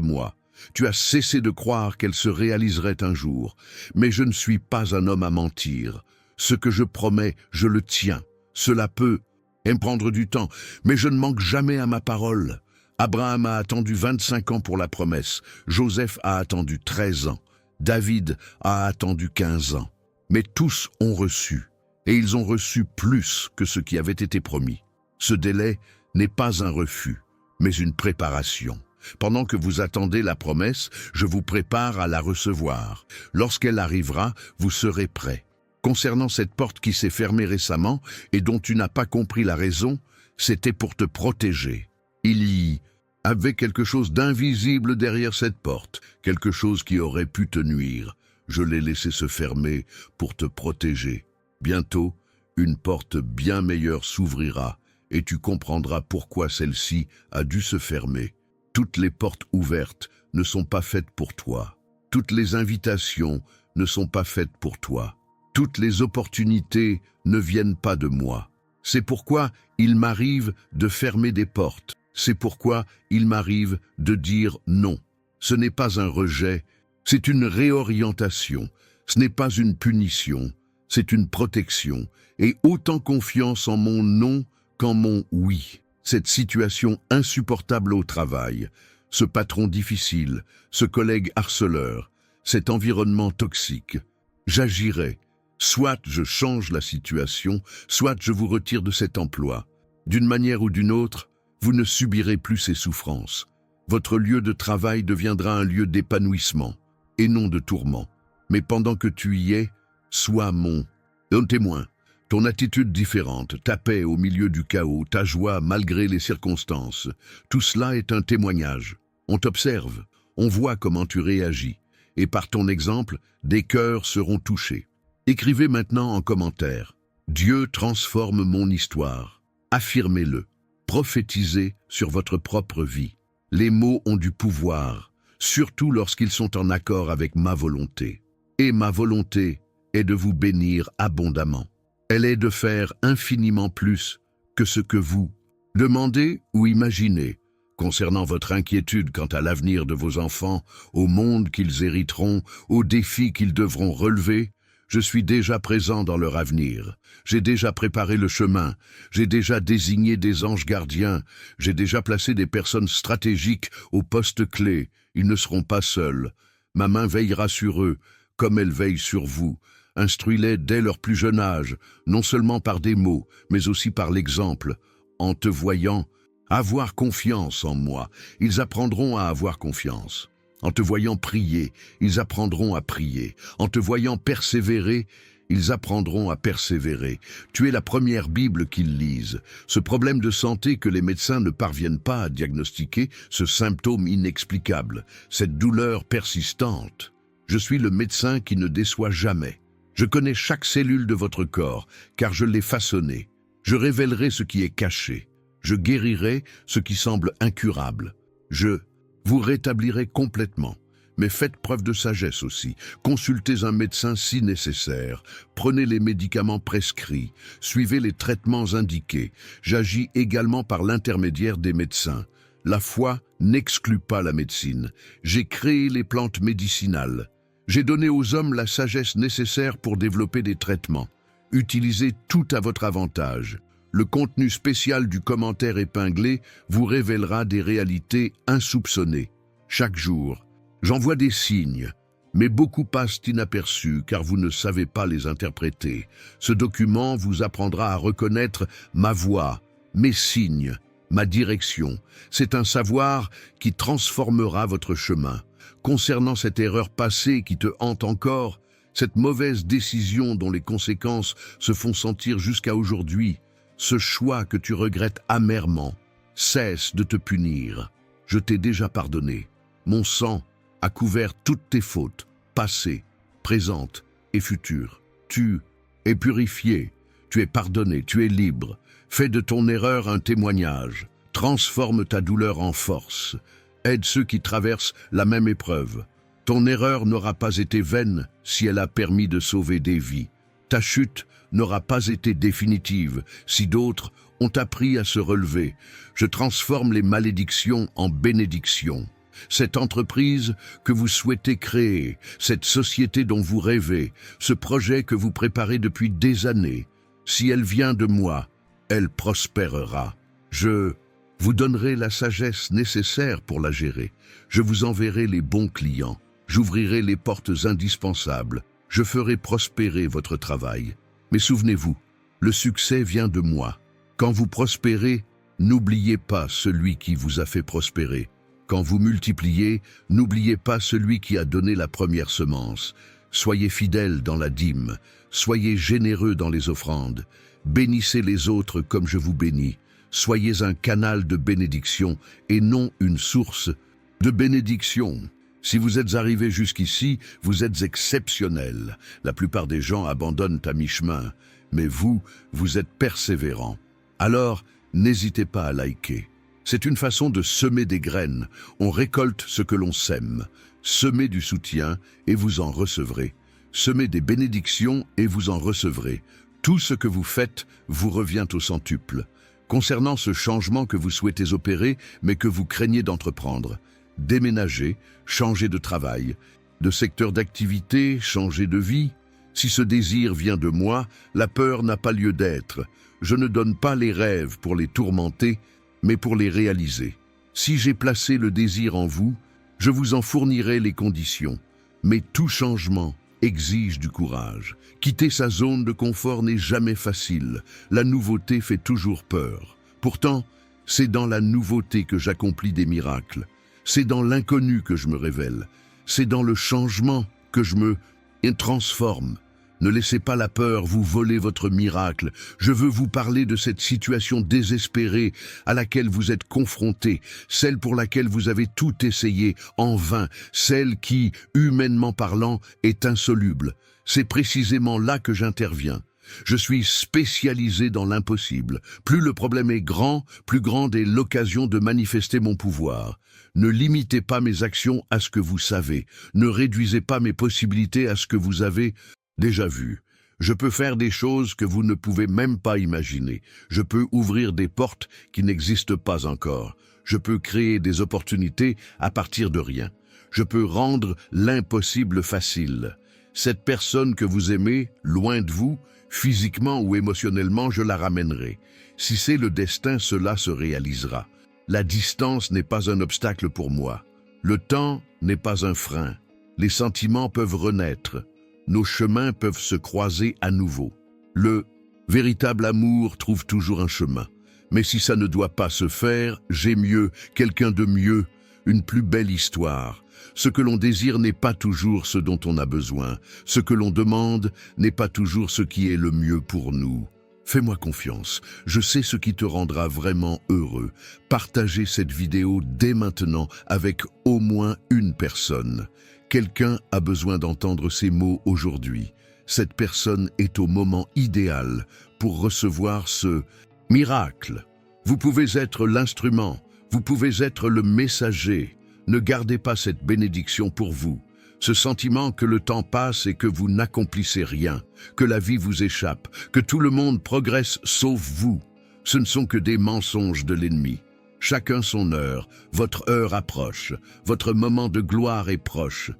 moi. Tu as cessé de croire qu'elle se réaliserait un jour. Mais je ne suis pas un homme à mentir. Ce que je promets, je le tiens. Cela peut me prendre du temps, mais je ne manque jamais à ma parole. Abraham a attendu 25 ans pour la promesse. Joseph a attendu 13 ans. David a attendu 15 ans. Mais tous ont reçu. et ils ont reçu plus que ce qui avait été promis. Ce délai n'est pas un refus, mais une préparation. Pendant que vous attendez la promesse, je vous prépare à la recevoir. Lorsqu'elle arrivera, vous serez prêts. Concernant cette porte qui s'est fermée récemment et dont tu n'as pas compris la raison, c'était pour te protéger. Il y avait quelque chose d'invisible derrière cette porte, quelque chose qui aurait pu te nuire. Je l'ai laissé se fermer pour te protéger. Bientôt, une porte bien meilleure s'ouvrira et tu comprendras pourquoi celle-ci a dû se fermer. Toutes les portes ouvertes ne sont pas faites pour toi. Toutes les invitations ne sont pas faites pour toi. Toutes les opportunités ne viennent pas de moi. C'est pourquoi il m'arrive de fermer des portes. C'est pourquoi il m'arrive de dire non. Ce n'est pas un rejet, c'est une réorientation. Ce n'est pas une punition, c'est une protection. Et autant confiance en mon non qu'en mon oui. Cette situation insupportable au travail, ce patron difficile, ce collègue harceleur, cet environnement toxique. J'agirai. Soit je change la situation, soit je vous retire de cet emploi. D'une manière ou d'une autre, vous ne subirez plus ces souffrances. Votre lieu de travail deviendra un lieu d'épanouissement et non de tourment. Mais pendant que tu y es, sois mon témoin. Ton attitude différente, ta paix au milieu du chaos, ta joie malgré les circonstances, tout cela est un témoignage. On t'observe, on voit comment tu réagis, et par ton exemple, des cœurs seront touchés. Écrivez maintenant en commentaire « Dieu transforme mon histoire ». Affirmez-le, prophétisez sur votre propre vie. Les mots ont du pouvoir, surtout lorsqu'ils sont en accord avec ma volonté. Et ma volonté est de vous bénir abondamment. Elle est de faire infiniment plus que ce que vous demandez ou imaginez. Concernant votre inquiétude quant à l'avenir de vos enfants, au monde qu'ils hériteront, aux défis qu'ils devront relever, je suis déjà présent dans leur avenir. J'ai déjà préparé le chemin. J'ai déjà désigné des anges gardiens. J'ai déjà placé des personnes stratégiques aux postes clés. Ils ne seront pas seuls. Ma main veillera sur eux, comme elle veille sur vous. Instruis-les dès leur plus jeune âge, non seulement par des mots, mais aussi par l'exemple. En te voyant, avoir confiance en moi. Ils apprendront à avoir confiance. En te voyant prier, ils apprendront à prier. En te voyant persévérer, ils apprendront à persévérer. Tu es la première Bible qu'ils lisent. Ce problème de santé que les médecins ne parviennent pas à diagnostiquer, ce symptôme inexplicable, cette douleur persistante. Je suis le médecin qui ne déçoit jamais. Je connais chaque cellule de votre corps, car je l'ai façonné. Je révélerai ce qui est caché. Je guérirai ce qui semble incurable. Je vous rétablirai complètement. Mais faites preuve de sagesse aussi. Consultez un médecin si nécessaire. Prenez les médicaments prescrits. Suivez les traitements indiqués. J'agis également par l'intermédiaire des médecins. La foi n'exclut pas la médecine. J'ai créé les plantes médicinales. J'ai donné aux hommes la sagesse nécessaire pour développer des traitements. Utilisez tout à votre avantage. Le contenu spécial du commentaire épinglé vous révélera des réalités insoupçonnées. Chaque jour, j'envoie des signes, mais beaucoup passent inaperçus car vous ne savez pas les interpréter. Ce document vous apprendra à reconnaître ma voix, mes signes, ma direction. C'est un savoir qui transformera votre chemin. Concernant cette erreur passée qui te hante encore, cette mauvaise décision dont les conséquences se font sentir jusqu'à aujourd'hui, ce choix que tu regrettes amèrement, cesse de te punir. Je t'ai déjà pardonné. Mon sang a couvert toutes tes fautes, passées, présentes et futures. Tu es purifié, tu es pardonné, tu es libre. Fais de ton erreur un témoignage. Transforme ta douleur en force. Aide ceux qui traversent la même épreuve. Ton erreur n'aura pas été vaine si elle a permis de sauver des vies. Ta chute n'aura pas été définitive si d'autres ont appris à se relever. Je transforme les malédictions en bénédictions. Cette entreprise que vous souhaitez créer, cette société dont vous rêvez, ce projet que vous préparez depuis des années, si elle vient de moi, elle prospérera. Je vous donnerai la sagesse nécessaire pour la gérer. Je vous enverrai les bons clients. J'ouvrirai les portes indispensables. Je ferai prospérer votre travail. Mais souvenez-vous, le succès vient de moi. Quand vous prospérez, n'oubliez pas celui qui vous a fait prospérer. Quand vous multipliez, n'oubliez pas celui qui a donné la première semence. Soyez fidèles dans la dîme, soyez généreux dans les offrandes. Bénissez les autres comme je vous bénis. Soyez un canal de bénédiction et non une source de bénédiction. Si vous êtes arrivé jusqu'ici, vous êtes exceptionnel. La plupart des gens abandonnent à mi-chemin, mais vous êtes persévérant. Alors, n'hésitez pas à liker. C'est une façon de semer des graines. On récolte ce que l'on sème. Semez du soutien et vous en recevrez. Semez des bénédictions et vous en recevrez. Tout ce que vous faites vous revient au centuple. Concernant ce changement que vous souhaitez opérer, mais que vous craignez d'entreprendre, déménager, changer de travail, de secteur d'activité, changer de vie. Si ce désir vient de moi, la peur n'a pas lieu d'être. Je ne donne pas les rêves pour les tourmenter, mais pour les réaliser. Si j'ai placé le désir en vous, je vous en fournirai les conditions. Mais tout changement exige du courage. Quitter sa zone de confort n'est jamais facile. La nouveauté fait toujours peur. Pourtant, c'est dans la nouveauté que j'accomplis des miracles. C'est dans l'inconnu que je me révèle. C'est dans le changement que je me transforme. Ne laissez pas la peur vous voler votre miracle. Je veux vous parler de cette situation désespérée à laquelle vous êtes confrontés, celle pour laquelle vous avez tout essayé en vain, celle qui, humainement parlant, est insoluble. C'est précisément là que j'interviens. Je suis spécialisé dans l'impossible. Plus le problème est grand, plus grande est l'occasion de manifester mon pouvoir. Ne limitez pas mes actions à ce que vous savez. Ne réduisez pas mes possibilités à ce que vous avez déjà vu. Je peux faire des choses que vous ne pouvez même pas imaginer. Je peux ouvrir des portes qui n'existent pas encore. Je peux créer des opportunités à partir de rien. Je peux rendre l'impossible facile. Cette personne que vous aimez, loin de vous, physiquement ou émotionnellement, je la ramènerai. Si c'est le destin, cela se réalisera. La distance n'est pas un obstacle pour moi. Le temps n'est pas un frein. Les sentiments peuvent renaître. Nos chemins peuvent se croiser à nouveau. Le véritable amour trouve toujours un chemin. Mais si ça ne doit pas se faire, j'ai mieux, quelqu'un de mieux, une plus belle histoire. Ce que l'on désire n'est pas toujours ce dont on a besoin. Ce que l'on demande n'est pas toujours ce qui est le mieux pour nous. Fais-moi confiance, je sais ce qui te rendra vraiment heureux. Partagez cette vidéo dès maintenant avec au moins une personne. Quelqu'un a besoin d'entendre ces mots aujourd'hui. Cette personne est au moment idéal pour recevoir ce miracle. Vous pouvez être l'instrument, vous pouvez être le messager. Ne gardez pas cette bénédiction pour vous. Ce sentiment que le temps passe et que vous n'accomplissez rien, que la vie vous échappe, que tout le monde progresse sauf vous, ce ne sont que des mensonges de l'ennemi. Chacun son heure, votre heure approche, votre moment de gloire est proche.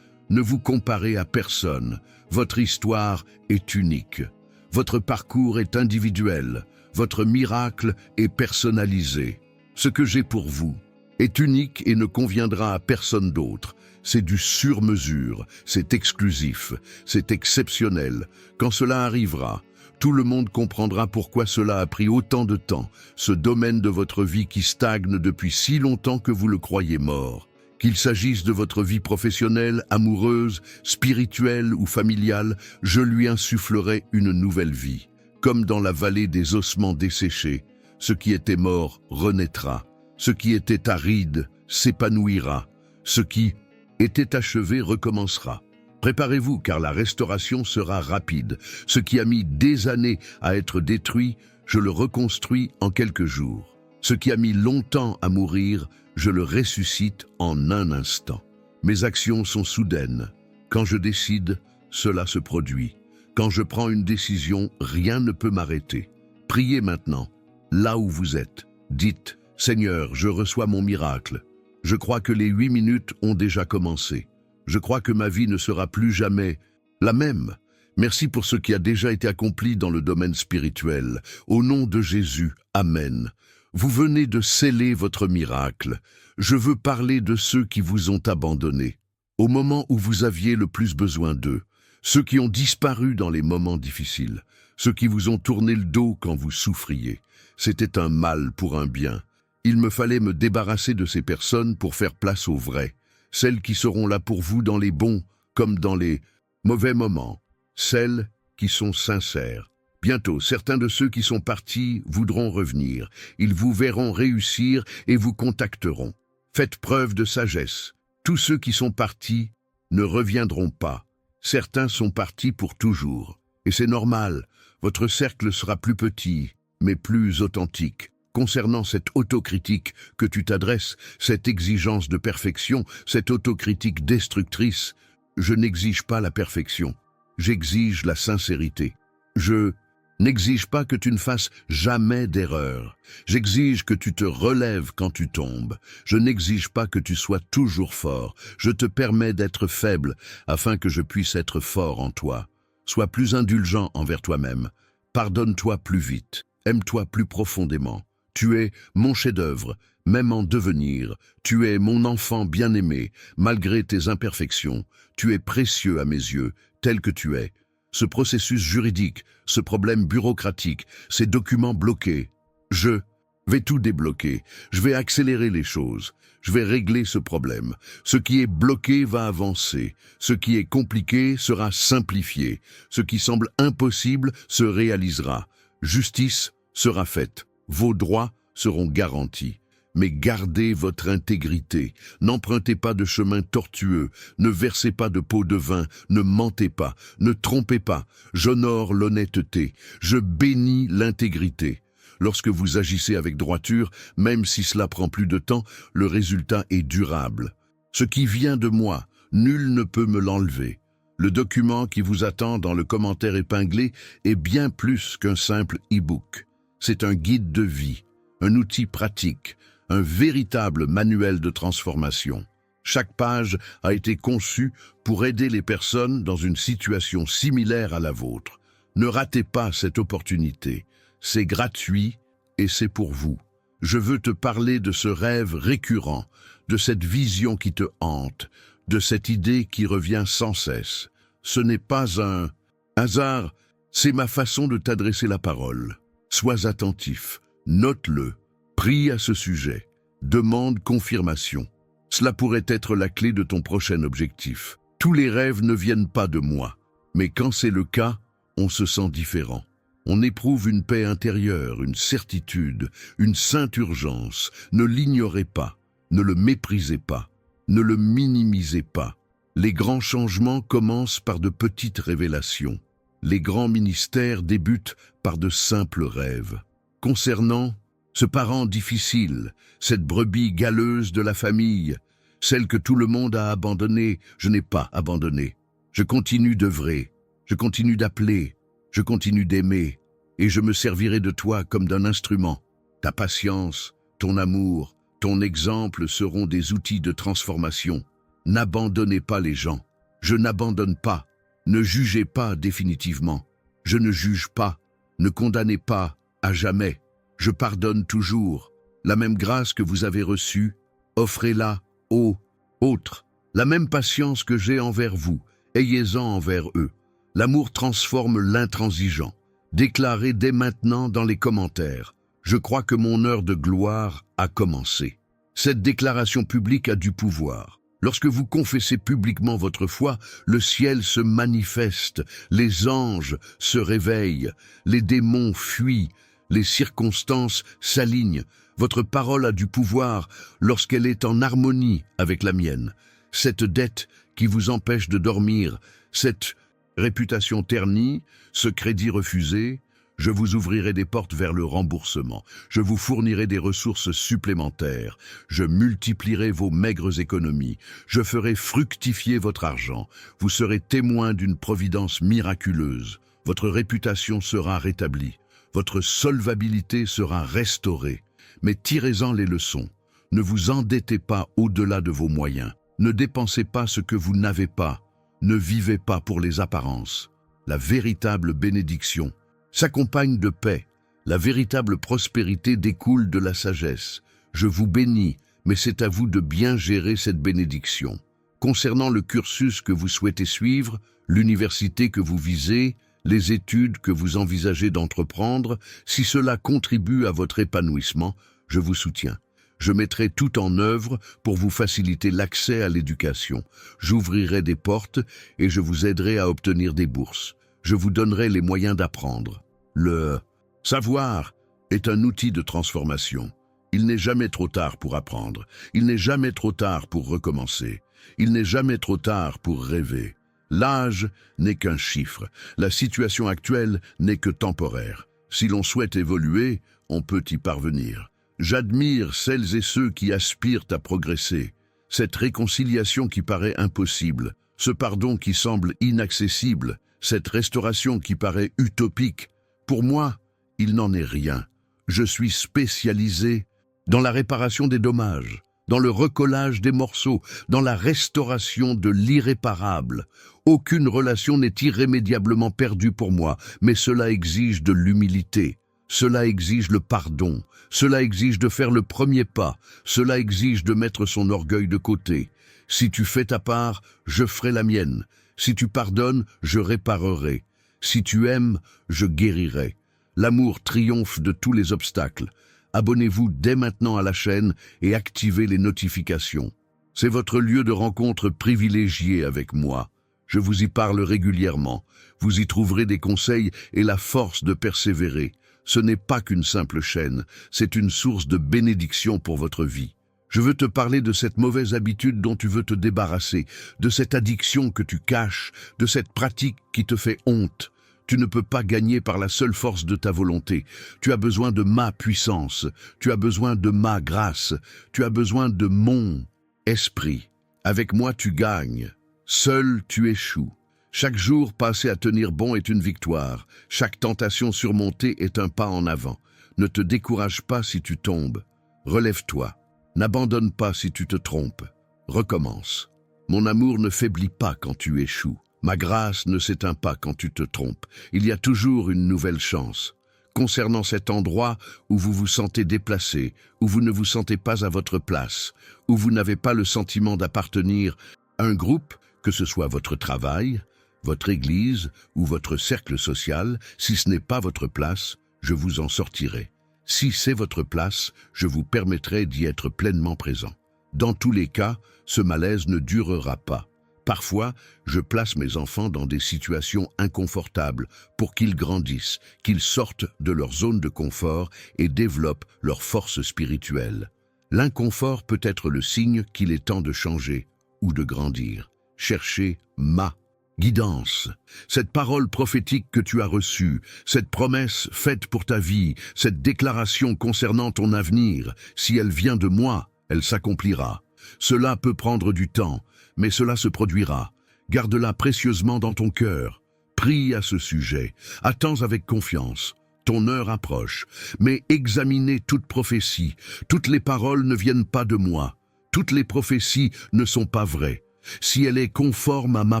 Ne vous comparez à personne, votre histoire est unique. Votre parcours est individuel, votre miracle est personnalisé. Ce que j'ai pour vous est unique et ne conviendra à personne d'autre. C'est du sur-mesure, c'est exclusif, c'est exceptionnel. Quand cela arrivera, tout le monde comprendra pourquoi cela a pris autant de temps, ce domaine de votre vie qui stagne depuis si longtemps que vous le croyez mort. Qu'il s'agisse de votre vie professionnelle, amoureuse, spirituelle ou familiale, je lui insufflerai une nouvelle vie. Comme dans la vallée des ossements desséchés, ce qui était mort renaîtra, ce qui était aride s'épanouira, ce qui était achevé recommencera. Préparez-vous car la restauration sera rapide. Ce qui a mis des années à être détruit, je le reconstruis en quelques jours. Ce qui a mis longtemps à mourir, je le ressuscite en un instant. Mes actions sont soudaines. Quand je décide, cela se produit. Quand je prends une décision, rien ne peut m'arrêter. Priez maintenant, là où vous êtes. Dites, « Seigneur, je reçois mon miracle. Je crois que les 8 minutes ont déjà commencé. Je crois que ma vie ne sera plus jamais la même. Merci pour ce qui a déjà été accompli dans le domaine spirituel. Au nom de Jésus, Amen. Vous venez de sceller votre miracle. Je veux parler de ceux qui vous ont abandonné. Au moment où vous aviez le plus besoin d'eux. ceux qui ont disparu dans les moments difficiles, ceux qui vous ont tourné le dos quand vous souffriez. C'était un mal pour un bien. Il me fallait me débarrasser de ces personnes pour faire place aux vraies, celles qui seront là pour vous dans les bons comme dans les mauvais moments, celles qui sont sincères. Bientôt, certains de ceux qui sont partis voudront revenir. Ils vous verront réussir et vous contacteront. Faites preuve de sagesse. Tous ceux qui sont partis ne reviendront pas. Certains sont partis pour toujours. Et c'est normal. Votre cercle sera plus petit, mais plus authentique. Concernant cette autocritique que tu t'adresses, cette exigence de perfection, cette autocritique destructrice, je n'exige pas la perfection. J'exige la sincérité. Je n'exige pas que tu ne fasses jamais d'erreur. J'exige que tu te relèves quand tu tombes. Je n'exige pas que tu sois toujours fort. Je te permets d'être faible afin que je puisse être fort en toi. Sois plus indulgent envers toi-même. Pardonne-toi plus vite. Aime-toi plus profondément. Tu es mon chef-d'œuvre, même en devenir. Tu es mon enfant bien-aimé, malgré tes imperfections. Tu es précieux à mes yeux, tel que tu es. Ce processus juridique, ce problème bureaucratique, ces documents bloqués. Je vais tout débloquer. Je vais accélérer les choses. Je vais régler ce problème. Ce qui est bloqué va avancer. Ce qui est compliqué sera simplifié. Ce qui semble impossible se réalisera. Justice sera faite. Vos droits seront garantis. Mais gardez votre intégrité. N'empruntez pas de chemin tortueux. Ne versez pas de pot de vin. Ne mentez pas. Ne trompez pas. J'honore l'honnêteté. Je bénis l'intégrité. Lorsque vous agissez avec droiture, même si cela prend plus de temps, le résultat est durable. Ce qui vient de moi, nul ne peut me l'enlever. Le document qui vous attend dans le commentaire épinglé est bien plus qu'un simple e-book. C'est un guide de vie, un outil pratique, un véritable manuel de transformation. Chaque page a été conçue pour aider les personnes dans une situation similaire à la vôtre. Ne ratez pas cette opportunité. C'est gratuit et c'est pour vous. Je veux te parler de ce rêve récurrent, de cette vision qui te hante, de cette idée qui revient sans cesse. Ce n'est pas un hasard, c'est ma façon de t'adresser la parole. Sois attentif, note-le. Prie à ce sujet. Demande confirmation. Cela pourrait être la clé de ton prochain objectif. Tous les rêves ne viennent pas de moi, mais quand c'est le cas, on se sent différent. On éprouve une paix intérieure, une certitude, une sainte urgence. Ne l'ignorez pas, ne le méprisez pas, ne le minimisez pas. Les grands changements commencent par de petites révélations. Les grands ministères débutent par de simples rêves. Concernant ce parent difficile, cette brebis galeuse de la famille, celle que tout le monde a abandonnée, je n'ai pas abandonné. Je continue d'œuvrer, je continue d'appeler, je continue d'aimer, et je me servirai de toi comme d'un instrument. Ta patience, ton amour, ton exemple seront des outils de transformation. N'abandonnez pas les gens. Je n'abandonne pas. Ne jugez pas définitivement. Je ne juge pas. Ne condamnez pas à jamais. Je pardonne toujours. La même grâce que vous avez reçue, offrez-la aux autres. La même patience que j'ai envers vous, ayez-en envers eux. L'amour transforme l'intransigeant. Déclarez dès maintenant dans les commentaires. Je crois que mon heure de gloire a commencé. Cette déclaration publique a du pouvoir. Lorsque vous confessez publiquement votre foi, le ciel se manifeste, les anges se réveillent, les démons fuient, les circonstances s'alignent. Votre parole a du pouvoir lorsqu'elle est en harmonie avec la mienne. Cette dette qui vous empêche de dormir, cette réputation ternie, ce crédit refusé, je vous ouvrirai des portes vers le remboursement. Je vous fournirai des ressources supplémentaires. Je multiplierai vos maigres économies. Je ferai fructifier votre argent. Vous serez témoin d'une providence miraculeuse. Votre réputation sera rétablie. Votre solvabilité sera restaurée. Mais tirez-en les leçons. Ne vous endettez pas au-delà de vos moyens. Ne dépensez pas ce que vous n'avez pas. Ne vivez pas pour les apparences. La véritable bénédiction s'accompagne de paix. La véritable prospérité découle de la sagesse. Je vous bénis, mais c'est à vous de bien gérer cette bénédiction. concernant le cursus que vous souhaitez suivre, l'université que vous visez, les études que vous envisagez d'entreprendre, si cela contribue à votre épanouissement, je vous soutiens. Je mettrai tout en œuvre pour vous faciliter l'accès à l'éducation. J'ouvrirai des portes et je vous aiderai à obtenir des bourses. Je vous donnerai les moyens d'apprendre. Le savoir est un outil de transformation. Il n'est jamais trop tard pour apprendre. Il n'est jamais trop tard pour recommencer. Il n'est jamais trop tard pour rêver. L'âge n'est qu'un chiffre. La situation actuelle n'est que temporaire. Si l'on souhaite évoluer, on peut y parvenir. J'admire celles et ceux qui aspirent à progresser. Cette réconciliation qui paraît impossible, ce pardon qui semble inaccessible, cette restauration qui paraît utopique, pour moi, il n'en est rien. Je suis spécialisé dans la réparation des dommages, dans le recollage des morceaux, dans la restauration de l'irréparable. Aucune relation n'est irrémédiablement perdue pour moi, mais cela exige de l'humilité. Cela exige le pardon, cela exige de faire le premier pas, cela exige de mettre son orgueil de côté. Si tu fais ta part, je ferai la mienne. Si tu pardonnes, je réparerai. Si tu aimes, je guérirai. L'amour triomphe de tous les obstacles. Abonnez-vous dès maintenant à la chaîne et activez les notifications. C'est votre lieu de rencontre privilégié avec moi. Je vous y parle régulièrement. Vous y trouverez des conseils et la force de persévérer. Ce n'est pas qu'une simple chaîne, c'est une source de bénédiction pour votre vie. Je veux te parler de cette mauvaise habitude dont tu veux te débarrasser, de cette addiction que tu caches, de cette pratique qui te fait honte. Tu ne peux pas gagner par la seule force de ta volonté. Tu as besoin de ma puissance, tu as besoin de ma grâce, tu as besoin de mon esprit. Avec moi, tu gagnes. Seul, tu échoues. Chaque jour passé à tenir bon est une victoire. Chaque tentation surmontée est un pas en avant. Ne te décourage pas si tu tombes. Relève-toi. N'abandonne pas si tu te trompes. Recommence. Mon amour ne faiblit pas quand tu échoues. Ma grâce ne s'éteint pas quand tu te trompes. Il y a toujours une nouvelle chance. Concernant cet endroit où vous vous sentez déplacé, où vous ne vous sentez pas à votre place, où vous n'avez pas le sentiment d'appartenir à un groupe, que ce soit votre travail, votre église ou votre cercle social, si ce n'est pas votre place, je vous en sortirai. Si c'est votre place, je vous permettrai d'y être pleinement présent. Dans tous les cas, ce malaise ne durera pas. Parfois, je place mes enfants dans des situations inconfortables pour qu'ils grandissent, qu'ils sortent de leur zone de confort et développent leur force spirituelle. L'inconfort peut être le signe qu'il est temps de changer ou de grandir. Cherchez ma guidance. Cette parole prophétique que tu as reçue, cette promesse faite pour ta vie, cette déclaration concernant ton avenir, si elle vient de moi, elle s'accomplira. Cela peut prendre du temps, mais cela se produira. Garde-la précieusement dans ton cœur. Prie à ce sujet. Attends avec confiance. Ton heure approche. Mais examinez toute prophétie. Toutes les paroles ne viennent pas de moi. Toutes les prophéties ne sont pas vraies. Si elle est conforme à ma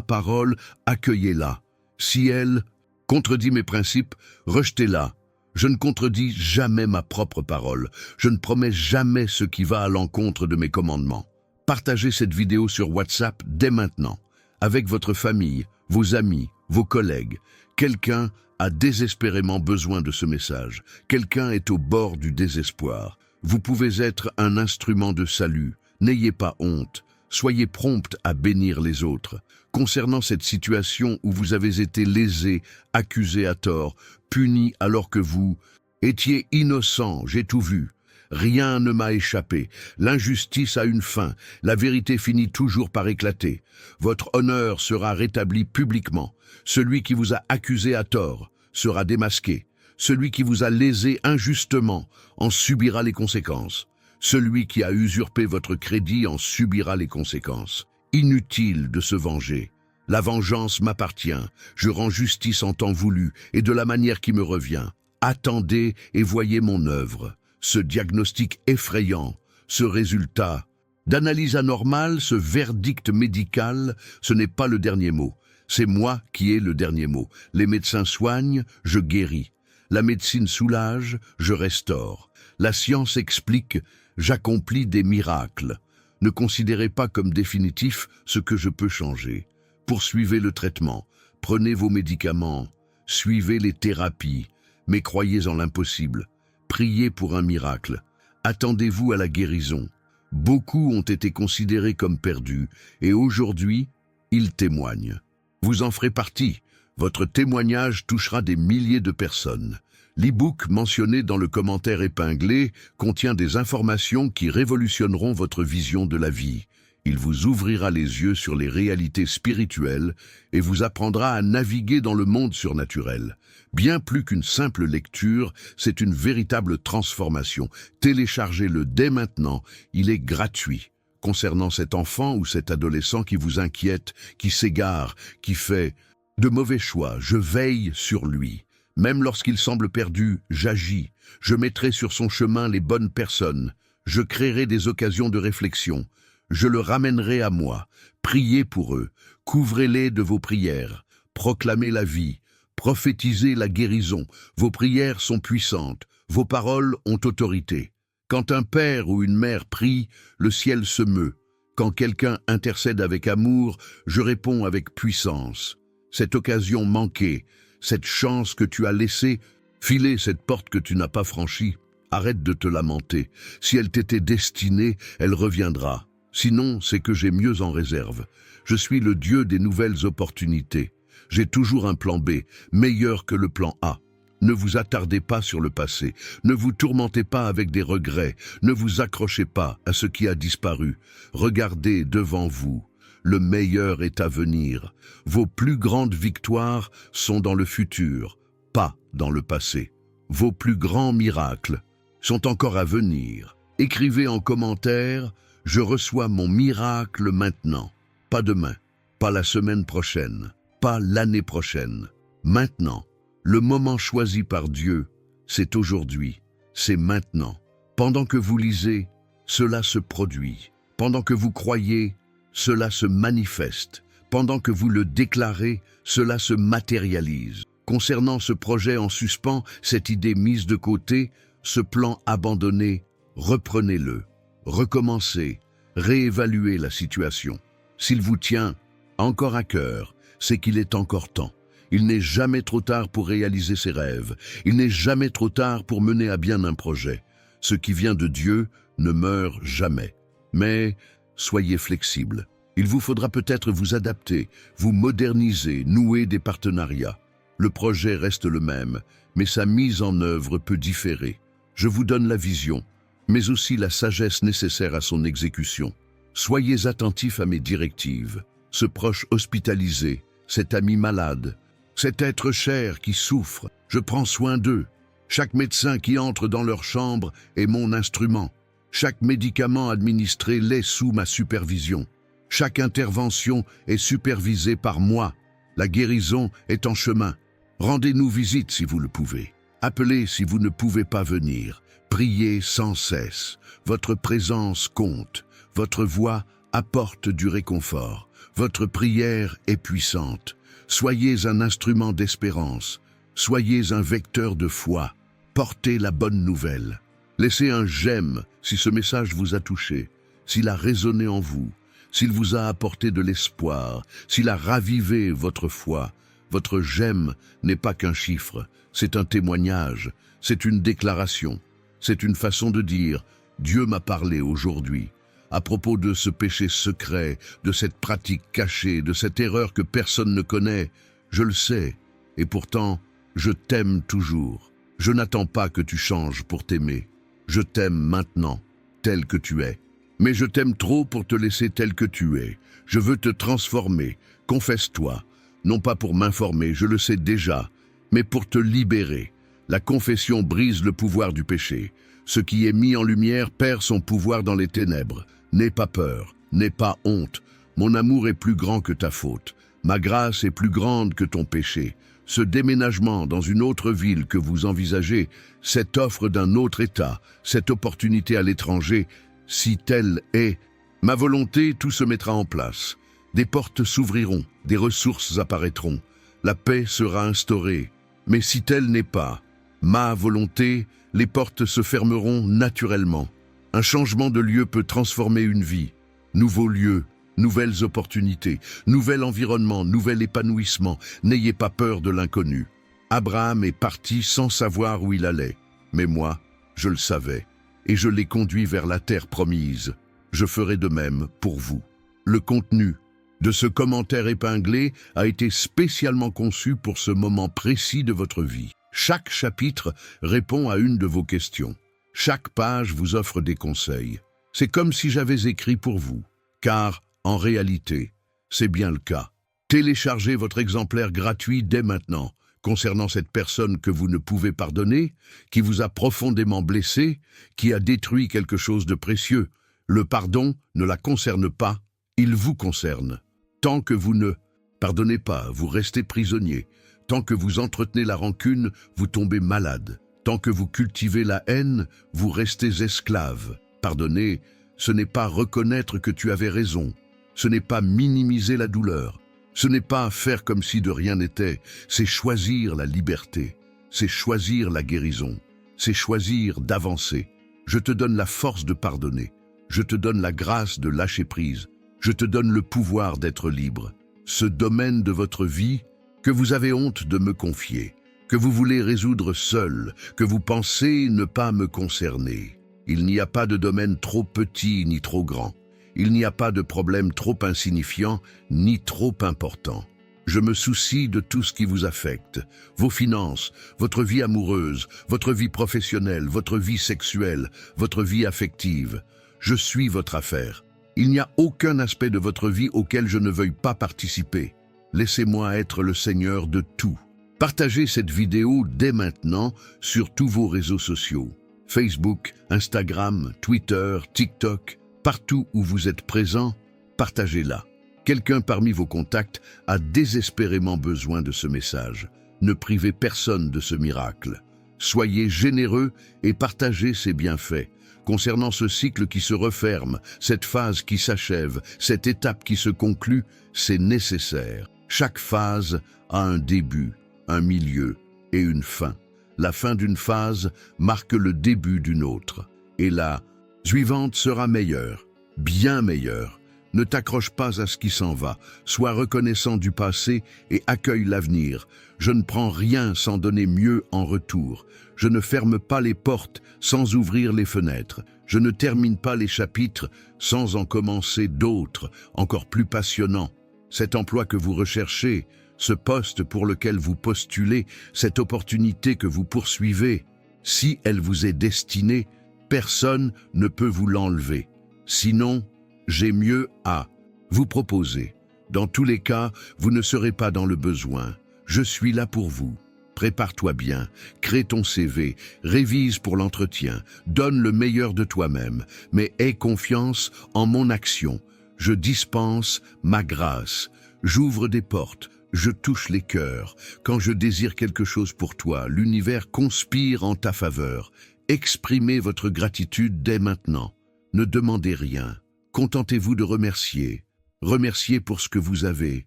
parole, accueillez-la. Si elle contredit mes principes, rejetez-la. Je ne contredis jamais ma propre parole. Je ne promets jamais ce qui va à l'encontre de mes commandements. Partagez cette vidéo sur WhatsApp dès maintenant, avec votre famille, vos amis, vos collègues. Quelqu'un a désespérément besoin de ce message. Quelqu'un est au bord du désespoir. Vous pouvez être un instrument de salut. N'ayez pas honte. Soyez promptes à bénir les autres. Concernant cette situation où vous avez été lésé, accusé à tort, puni alors que vous étiez innocent, j'ai tout vu. Rien ne m'a échappé. L'injustice a une fin. La vérité finit toujours par éclater. Votre honneur sera rétabli publiquement. Celui qui vous a accusé à tort sera démasqué. Celui qui vous a lésé injustement en subira les conséquences. Celui qui a usurpé votre crédit en subira les conséquences. Inutile de se venger. La vengeance m'appartient. Je rends justice en temps voulu et de la manière qui me revient. Attendez et voyez mon œuvre. Ce diagnostic effrayant, ce résultat d'analyse anormale, ce verdict médical, ce n'est pas le dernier mot. C'est moi qui ai le dernier mot. Les médecins soignent, je guéris. La médecine soulage, je restaure. La science explique, j'accomplis des miracles. Ne considérez pas comme définitif ce que je peux changer. Poursuivez le traitement, prenez vos médicaments, suivez les thérapies, mais croyez en l'impossible. Priez pour un miracle. Attendez-vous à la guérison. Beaucoup ont été considérés comme perdus, et aujourd'hui, ils témoignent. Vous en ferez partie. Votre témoignage touchera des milliers de personnes. L'e-book mentionné dans le commentaire épinglé contient des informations qui révolutionneront votre vision de la vie. Il vous ouvrira les yeux sur les réalités spirituelles et vous apprendra à naviguer dans le monde surnaturel. Bien plus qu'une simple lecture, c'est une véritable transformation. Téléchargez-le dès maintenant, il est gratuit. Concernant cet enfant ou cet adolescent qui vous inquiète, qui s'égare, qui fait de mauvais choix, je veille sur lui. Même lorsqu'il semble perdu, j'agis. Je mettrai sur son chemin les bonnes personnes. Je créerai des occasions de réflexion. Je le ramènerai à moi. Priez pour eux. Couvrez-les de vos prières. Proclamez la vie. Prophétisez la guérison. Vos prières sont puissantes. Vos paroles ont autorité. Quand un père ou une mère prie, le ciel se meut. Quand quelqu'un intercède avec amour, je réponds avec puissance. Cette occasion manquée, cette chance que tu as laissée, filer cette porte que tu n'as pas franchie, arrête de te lamenter. Si elle t'était destinée, elle reviendra. Sinon, c'est que j'ai mieux en réserve. Je suis le Dieu des nouvelles opportunités. J'ai toujours un plan B, meilleur que le plan A. Ne vous attardez pas sur le passé, ne vous tourmentez pas avec des regrets, ne vous accrochez pas à ce qui a disparu. Regardez devant vous. Le meilleur est à venir. Vos plus grandes victoires sont dans le futur, pas dans le passé. Vos plus grands miracles sont encore à venir. Écrivez en commentaire « Je reçois mon miracle maintenant ». Pas demain, pas la semaine prochaine, pas l'année prochaine. Maintenant, le moment choisi par Dieu, c'est aujourd'hui, c'est maintenant. Pendant que vous lisez, cela se produit. Pendant que vous croyez, cela se manifeste. Pendant que vous le déclarez, cela se matérialise. Concernant ce projet en suspens, cette idée mise de côté, ce plan abandonné, reprenez-le. Recommencez, réévaluez la situation. S'il vous tient encore à cœur, c'est qu'il est encore temps. Il n'est jamais trop tard pour réaliser ses rêves. Il n'est jamais trop tard pour mener à bien un projet. Ce qui vient de Dieu ne meurt jamais. Mais soyez flexible. Il vous faudra peut-être vous adapter, vous moderniser, nouer des partenariats. Le projet reste le même, mais sa mise en œuvre peut différer. Je vous donne la vision, mais aussi la sagesse nécessaire à son exécution. Soyez attentifs à mes directives. Ce proche hospitalisé, cet ami malade, cet être cher qui souffre, je prends soin d'eux. Chaque médecin qui entre dans leur chambre est mon instrument. Chaque médicament administré l'est sous ma supervision. Chaque intervention est supervisée par moi. La guérison est en chemin. Rendez-nous visite si vous le pouvez. Appelez si vous ne pouvez pas venir. Priez sans cesse. Votre présence compte. Votre voix apporte du réconfort. Votre prière est puissante. Soyez un instrument d'espérance. Soyez un vecteur de foi. Portez la bonne nouvelle. Laissez un j'aime si ce message vous a touché, s'il a résonné en vous, s'il vous a apporté de l'espoir, s'il a ravivé votre foi. Votre j'aime n'est pas qu'un chiffre, c'est un témoignage, c'est une déclaration, c'est une façon de dire « Dieu m'a parlé aujourd'hui ». À propos de ce péché secret, de cette pratique cachée, de cette erreur que personne ne connaît, je le sais, et pourtant, je t'aime toujours. Je n'attends pas que tu changes pour t'aimer. Je t'aime maintenant, tel que tu es. Mais je t'aime trop pour te laisser tel que tu es. Je veux te transformer, confesse-toi. Non pas pour m'informer, je le sais déjà, mais pour te libérer. La confession brise le pouvoir du péché. Ce qui est mis en lumière perd son pouvoir dans les ténèbres. N'aie pas peur, n'aie pas honte. Mon amour est plus grand que ta faute. Ma grâce est plus grande que ton péché. Ce déménagement dans une autre ville que vous envisagez, cette offre d'un autre État, cette opportunité à l'étranger, si telle est ma volonté, tout se mettra en place. Des portes s'ouvriront, des ressources apparaîtront. La paix sera instaurée. Mais si telle n'est pas ma volonté, les portes se fermeront naturellement. Un changement de lieu peut transformer une vie. nouveaux lieux, nouvelles opportunités, nouvel environnement, nouvel épanouissement. N'ayez pas peur de l'inconnu. Abraham est parti sans savoir où il allait. Mais moi, je le savais, et je l'ai conduit vers la terre promise. Je ferai de même pour vous. Le contenu de ce commentaire épinglé a été spécialement conçu pour ce moment précis de votre vie. Chaque chapitre répond à une de vos questions. Chaque page vous offre des conseils. C'est comme si j'avais écrit pour vous, car, en réalité, c'est bien le cas. Téléchargez votre exemplaire gratuit dès maintenant, concernant cette personne que vous ne pouvez pardonner, qui vous a profondément blessé, qui a détruit quelque chose de précieux. Le pardon ne la concerne pas, il vous concerne. Tant que vous ne pardonnez pas, vous restez prisonnier. Tant que vous entretenez la rancune, vous tombez malade. Tant que vous cultivez la haine, vous restez esclave. Pardonner, ce n'est pas reconnaître que tu avais raison. Ce n'est pas minimiser la douleur. Ce n'est pas faire comme si de rien n'était. C'est choisir la liberté. C'est choisir la guérison. C'est choisir d'avancer. Je te donne la force de pardonner. Je te donne la grâce de lâcher prise. Je te donne le pouvoir d'être libre. Ce domaine de votre vie que vous avez honte de me confier, que vous voulez résoudre seul, que vous pensez ne pas me concerner. Il n'y a pas de domaine trop petit ni trop grand. Il n'y a pas de problème trop insignifiant ni trop important. Je me soucie de tout ce qui vous affecte, vos finances, votre vie amoureuse, votre vie professionnelle, votre vie sexuelle, votre vie affective. Je suis votre affaire. Il n'y a aucun aspect de votre vie auquel je ne veuille pas participer. Laissez-moi être le Seigneur de tout. Partagez cette vidéo dès maintenant sur tous vos réseaux sociaux. Facebook, Instagram, Twitter, TikTok, partout où vous êtes présent, partagez-la. Quelqu'un parmi vos contacts a désespérément besoin de ce message. Ne privez personne de ce miracle. Soyez généreux et partagez ces bienfaits. Concernant ce cycle qui se referme, cette phase qui s'achève, cette étape qui se conclut, c'est nécessaire. Chaque phase a un début, un milieu et une fin. La fin d'une phase marque le début d'une autre. Et la suivante sera meilleure, bien meilleure. Ne t'accroche pas à ce qui s'en va. Sois reconnaissant du passé et accueille l'avenir. Je ne prends rien sans donner mieux en retour. Je ne ferme pas les portes sans ouvrir les fenêtres. Je ne termine pas les chapitres sans en commencer d'autres, encore plus passionnants. Cet emploi que vous recherchez, ce poste pour lequel vous postulez, cette opportunité que vous poursuivez, si elle vous est destinée, personne ne peut vous l'enlever. Sinon, j'ai mieux à vous proposer. Dans tous les cas, vous ne serez pas dans le besoin. Je suis là pour vous. Prépare-toi bien, crée ton CV, révise pour l'entretien, donne le meilleur de toi-même, mais aie confiance en mon action. Je dispense ma grâce, j'ouvre des portes, je touche les cœurs. Quand je désire quelque chose pour toi, l'univers conspire en ta faveur. Exprimez votre gratitude dès maintenant. Ne demandez rien. Contentez-vous de remercier. Remerciez pour ce que vous avez.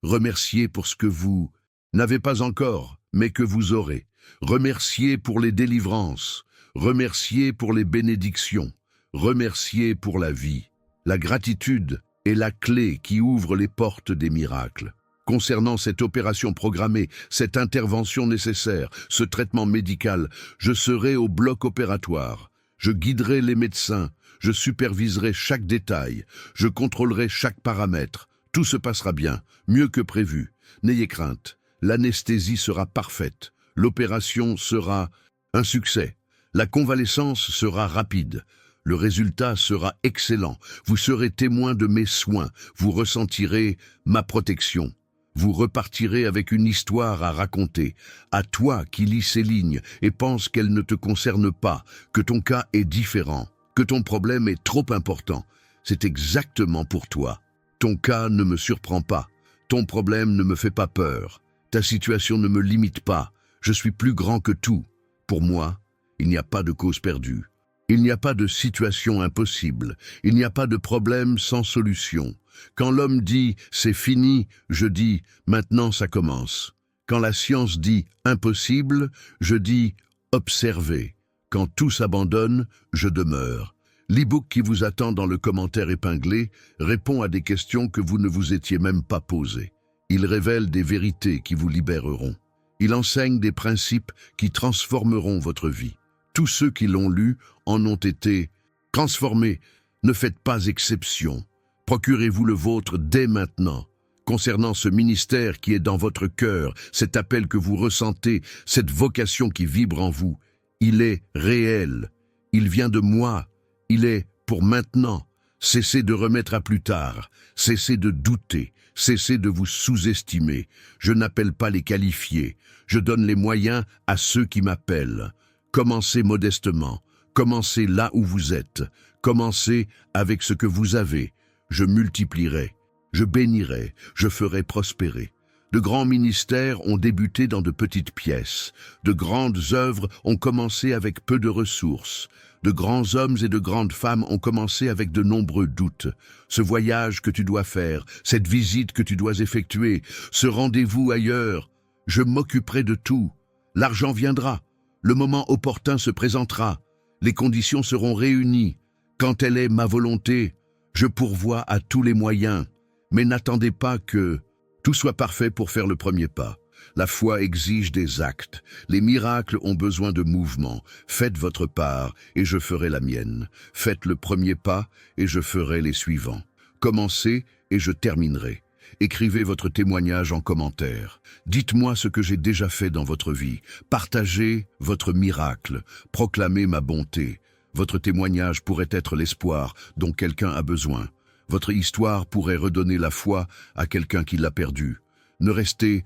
Remerciez pour ce que vous n'avez pas encore, mais que vous aurez. Remerciez pour les délivrances. Remerciez pour les bénédictions. Remerciez pour la vie. La gratitude est la clé qui ouvre les portes des miracles. Concernant cette opération programmée, cette intervention nécessaire, ce traitement médical, je serai au bloc opératoire. Je guiderai les médecins, je superviserai chaque détail, je contrôlerai chaque paramètre. Tout se passera bien, mieux que prévu. N'ayez crainte, l'anesthésie sera parfaite, l'opération sera un succès, la convalescence sera rapide. Le résultat sera excellent. Vous serez témoin de mes soins. Vous ressentirez ma protection. Vous repartirez avec une histoire à raconter. À toi qui lis ces lignes et pense qu'elles ne te concernent pas, que ton cas est différent, que ton problème est trop important. C'est exactement pour toi. Ton cas ne me surprend pas. Ton problème ne me fait pas peur. Ta situation ne me limite pas. Je suis plus grand que tout. Pour moi, il n'y a pas de cause perdue. Il n'y a pas de situation impossible, il n'y a pas de problème sans solution. Quand l'homme dit « c'est fini », je dis « maintenant ça commence ». Quand la science dit « impossible », je dis « observez ». Quand tout s'abandonne, je demeure. L'e-book qui vous attend dans le commentaire épinglé répond à des questions que vous ne vous étiez même pas posées. Il révèle des vérités qui vous libéreront. Il enseigne des principes qui transformeront votre vie. Tous ceux qui l'ont lu en ont été transformés. Ne faites pas exception. Procurez-vous le vôtre dès maintenant. Concernant ce ministère qui est dans votre cœur, cet appel que vous ressentez, cette vocation qui vibre en vous, il est réel. Il vient de moi. Il est pour maintenant. Cessez de remettre à plus tard. Cessez de douter. Cessez de vous sous-estimer. Je n'appelle pas les qualifiés. Je donne les moyens à ceux qui m'appellent. Commencez modestement. Commencez là où vous êtes. Commencez avec ce que vous avez. Je multiplierai. Je bénirai. Je ferai prospérer. De grands ministères ont débuté dans de petites pièces. De grandes œuvres ont commencé avec peu de ressources. De grands hommes et de grandes femmes ont commencé avec de nombreux doutes. Ce voyage que tu dois faire, cette visite que tu dois effectuer, ce rendez-vous ailleurs, je m'occuperai de tout. L'argent viendra. Le moment opportun se présentera. Les conditions seront réunies. Quand elle est ma volonté, je pourvois à tous les moyens. Mais n'attendez pas que tout soit parfait pour faire le premier pas. La foi exige des actes. Les miracles ont besoin de mouvement. Faites votre part et je ferai la mienne. Faites le premier pas et je ferai les suivants. Commencez et je terminerai. Écrivez votre témoignage en commentaire. Dites-moi ce que j'ai déjà fait dans votre vie. Partagez votre miracle. Proclamez ma bonté. Votre témoignage pourrait être l'espoir dont quelqu'un a besoin. Votre histoire pourrait redonner la foi à quelqu'un qui l'a perdue. Ne restez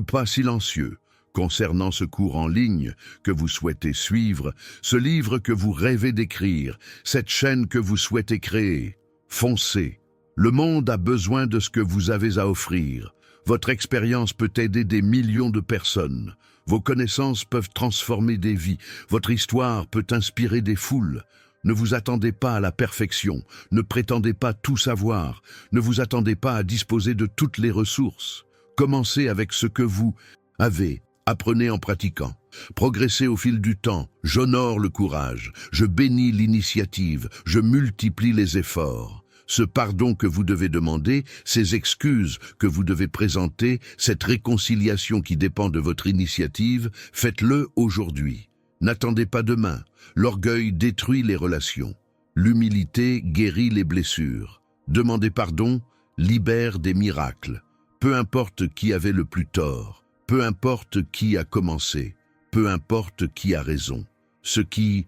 pas silencieux concernant ce cours en ligne que vous souhaitez suivre, ce livre que vous rêvez d'écrire, cette chaîne que vous souhaitez créer. Foncez. Le monde a besoin de ce que vous avez à offrir. Votre expérience peut aider des millions de personnes. Vos connaissances peuvent transformer des vies. Votre histoire peut inspirer des foules. Ne vous attendez pas à la perfection. Ne prétendez pas tout savoir. Ne vous attendez pas à disposer de toutes les ressources. Commencez avec ce que vous avez. Apprenez en pratiquant. Progressez au fil du temps. J'honore le courage. Je bénis l'initiative. Je multiplie les efforts. Ce pardon que vous devez demander, ces excuses que vous devez présenter, cette réconciliation qui dépend de votre initiative, faites-le aujourd'hui. N'attendez pas demain. L'orgueil détruit les relations. L'humilité guérit les blessures. Demander pardon libère des miracles. Peu importe qui avait le plus tort, peu importe qui a commencé, peu importe qui a raison. Ce qui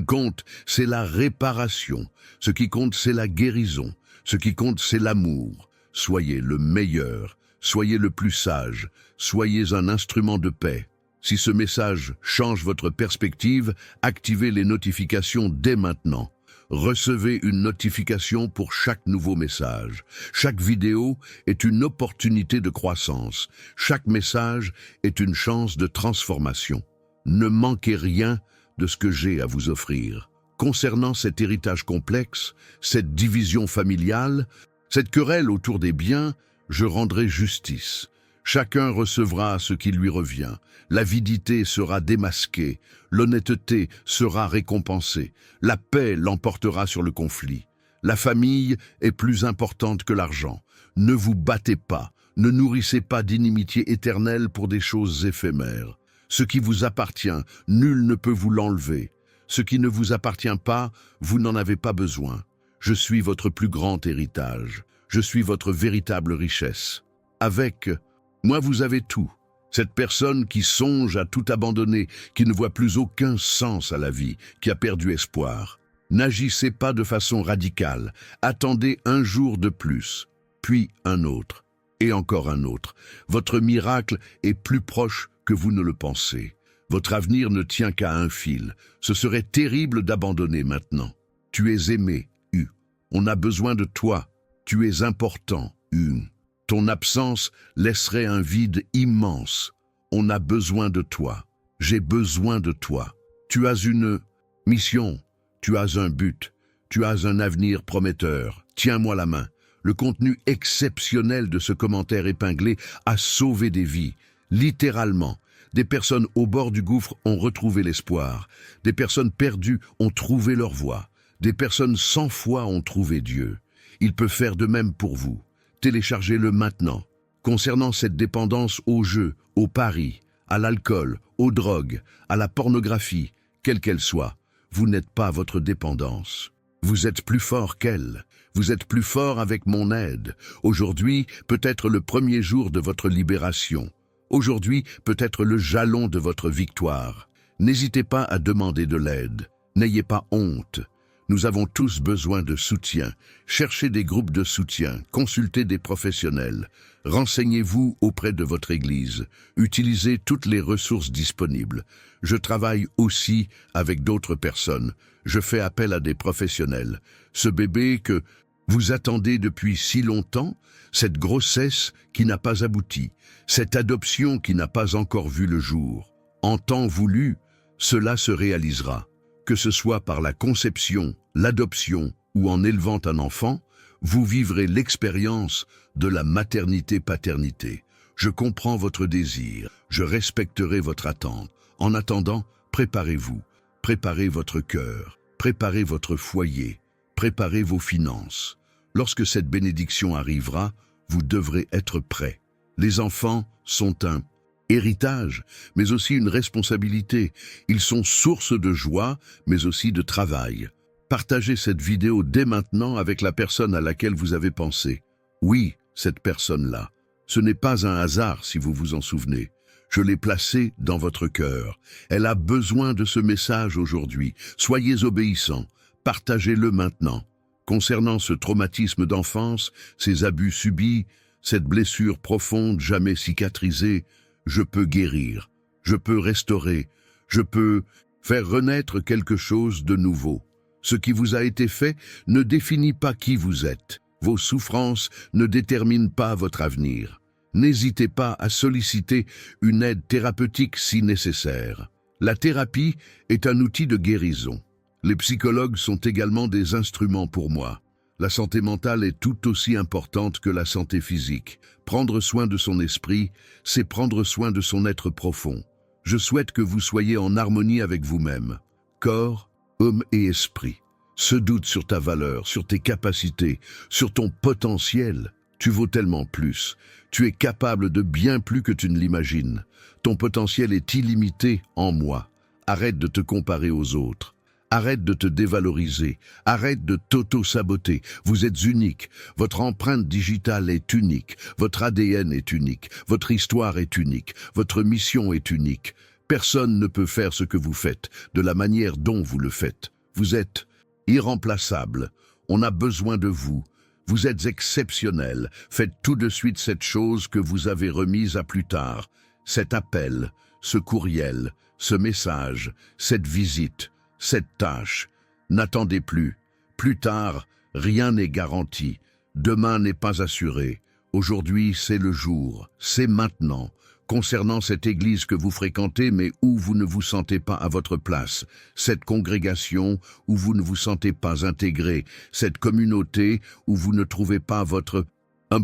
compte, c'est la réparation. Ce qui compte, c'est la guérison. Ce qui compte, c'est l'amour. Soyez le meilleur. Soyez le plus sage. Soyez un instrument de paix. Si ce message change votre perspective, activez les notifications dès maintenant. Recevez une notification pour chaque nouveau message. Chaque vidéo est une opportunité de croissance. Chaque message est une chance de transformation. Ne manquez rien de ce que j'ai à vous offrir. Concernant cet héritage complexe, cette division familiale, cette querelle autour des biens, je rendrai justice. Chacun recevra ce qui lui revient. L'avidité sera démasquée. L'honnêteté sera récompensée. La paix l'emportera sur le conflit. La famille est plus importante que l'argent. Ne vous battez pas. Ne nourrissez pas d'inimitié éternelle pour des choses éphémères. Ce qui vous appartient, nul ne peut vous l'enlever. Ce qui ne vous appartient pas, vous n'en avez pas besoin. Je suis votre plus grand héritage. Je suis votre véritable richesse. Avec moi, vous avez tout. Cette personne qui songe à tout abandonner, qui ne voit plus aucun sens à la vie, qui a perdu espoir. N'agissez pas de façon radicale. Attendez un jour de plus, puis un autre, et encore un autre. Votre miracle est plus proche que vous ne le pensez. Votre avenir ne tient qu'à un fil. Ce serait terrible d'abandonner maintenant. Tu es aimé, U. On a besoin de toi. Tu es important, U. Ton absence laisserait un vide immense. On a besoin de toi. J'ai besoin de toi. Tu as une mission. Tu as un but. Tu as un avenir prometteur. Tiens-moi la main. Le contenu exceptionnel de ce commentaire épinglé a sauvé des vies. Littéralement, des personnes au bord du gouffre ont retrouvé l'espoir. Des personnes perdues ont trouvé leur voie. Des personnes sans foi ont trouvé Dieu. Il peut faire de même pour vous. Téléchargez-le maintenant. Concernant cette dépendance aux jeux, aux paris, à l'alcool, aux drogues, à la pornographie, quelle qu'elle soit, vous n'êtes pas votre dépendance. Vous êtes plus fort qu'elle. Vous êtes plus fort avec mon aide. Aujourd'hui peut être le premier jour de votre libération. Aujourd'hui peut être le jalon de votre victoire. N'hésitez pas à demander de l'aide. N'ayez pas honte. Nous avons tous besoin de soutien. Cherchez des groupes de soutien, consultez des professionnels. Renseignez-vous auprès de votre église. Utilisez toutes les ressources disponibles. Je travaille aussi avec d'autres personnes. Je fais appel à des professionnels. Ce bébé que vous attendez depuis si longtemps, cette grossesse qui n'a pas abouti, cette adoption qui n'a pas encore vu le jour, en temps voulu, cela se réalisera. Que ce soit par la conception, l'adoption ou en élevant un enfant, vous vivrez l'expérience de la maternité-paternité. Je comprends votre désir, je respecterai votre attente. En attendant, préparez-vous, préparez votre cœur, préparez votre foyer, préparez vos finances. Lorsque cette bénédiction arrivera, vous devrez être prêts. Les enfants sont un héritage, mais aussi une responsabilité. Ils sont source de joie, mais aussi de travail. Partagez cette vidéo dès maintenant avec la personne à laquelle vous avez pensé. Oui, cette personne-là. Ce n'est pas un hasard si vous vous en souvenez. Je l'ai placée dans votre cœur. Elle a besoin de ce message aujourd'hui. Soyez obéissants. Partagez-le maintenant. Concernant ce traumatisme d'enfance, ces abus subis, cette blessure profonde jamais cicatrisée, je peux guérir, je peux restaurer, je peux faire renaître quelque chose de nouveau. Ce qui vous a été fait ne définit pas qui vous êtes. Vos souffrances ne déterminent pas votre avenir. N'hésitez pas à solliciter une aide thérapeutique si nécessaire. La thérapie est un outil de guérison. Les psychologues sont également des instruments pour moi. La santé mentale est tout aussi importante que la santé physique. Prendre soin de son esprit, c'est prendre soin de son être profond. Je souhaite que vous soyez en harmonie avec vous-même. Corps, âme et esprit. Ce doute sur ta valeur, sur tes capacités, sur ton potentiel. Tu vaux tellement plus. Tu es capable de bien plus que tu ne l'imagines. Ton potentiel est illimité en moi. Arrête de te comparer aux autres. Arrête de te dévaloriser, arrête de t'auto-saboter. Vous êtes unique, votre empreinte digitale est unique, votre ADN est unique, votre histoire est unique, votre mission est unique. Personne ne peut faire ce que vous faites, de la manière dont vous le faites. Vous êtes irremplaçable, on a besoin de vous. Vous êtes exceptionnel, faites tout de suite cette chose que vous avez remise à plus tard. Cet appel, ce courriel, ce message, cette visite. Cette tâche, n'attendez plus. Plus tard, rien n'est garanti. Demain n'est pas assuré. Aujourd'hui, c'est le jour. C'est maintenant. Concernant cette église que vous fréquentez, mais où vous ne vous sentez pas à votre place, cette congrégation où vous ne vous sentez pas intégré, cette communauté où vous ne trouvez pas votre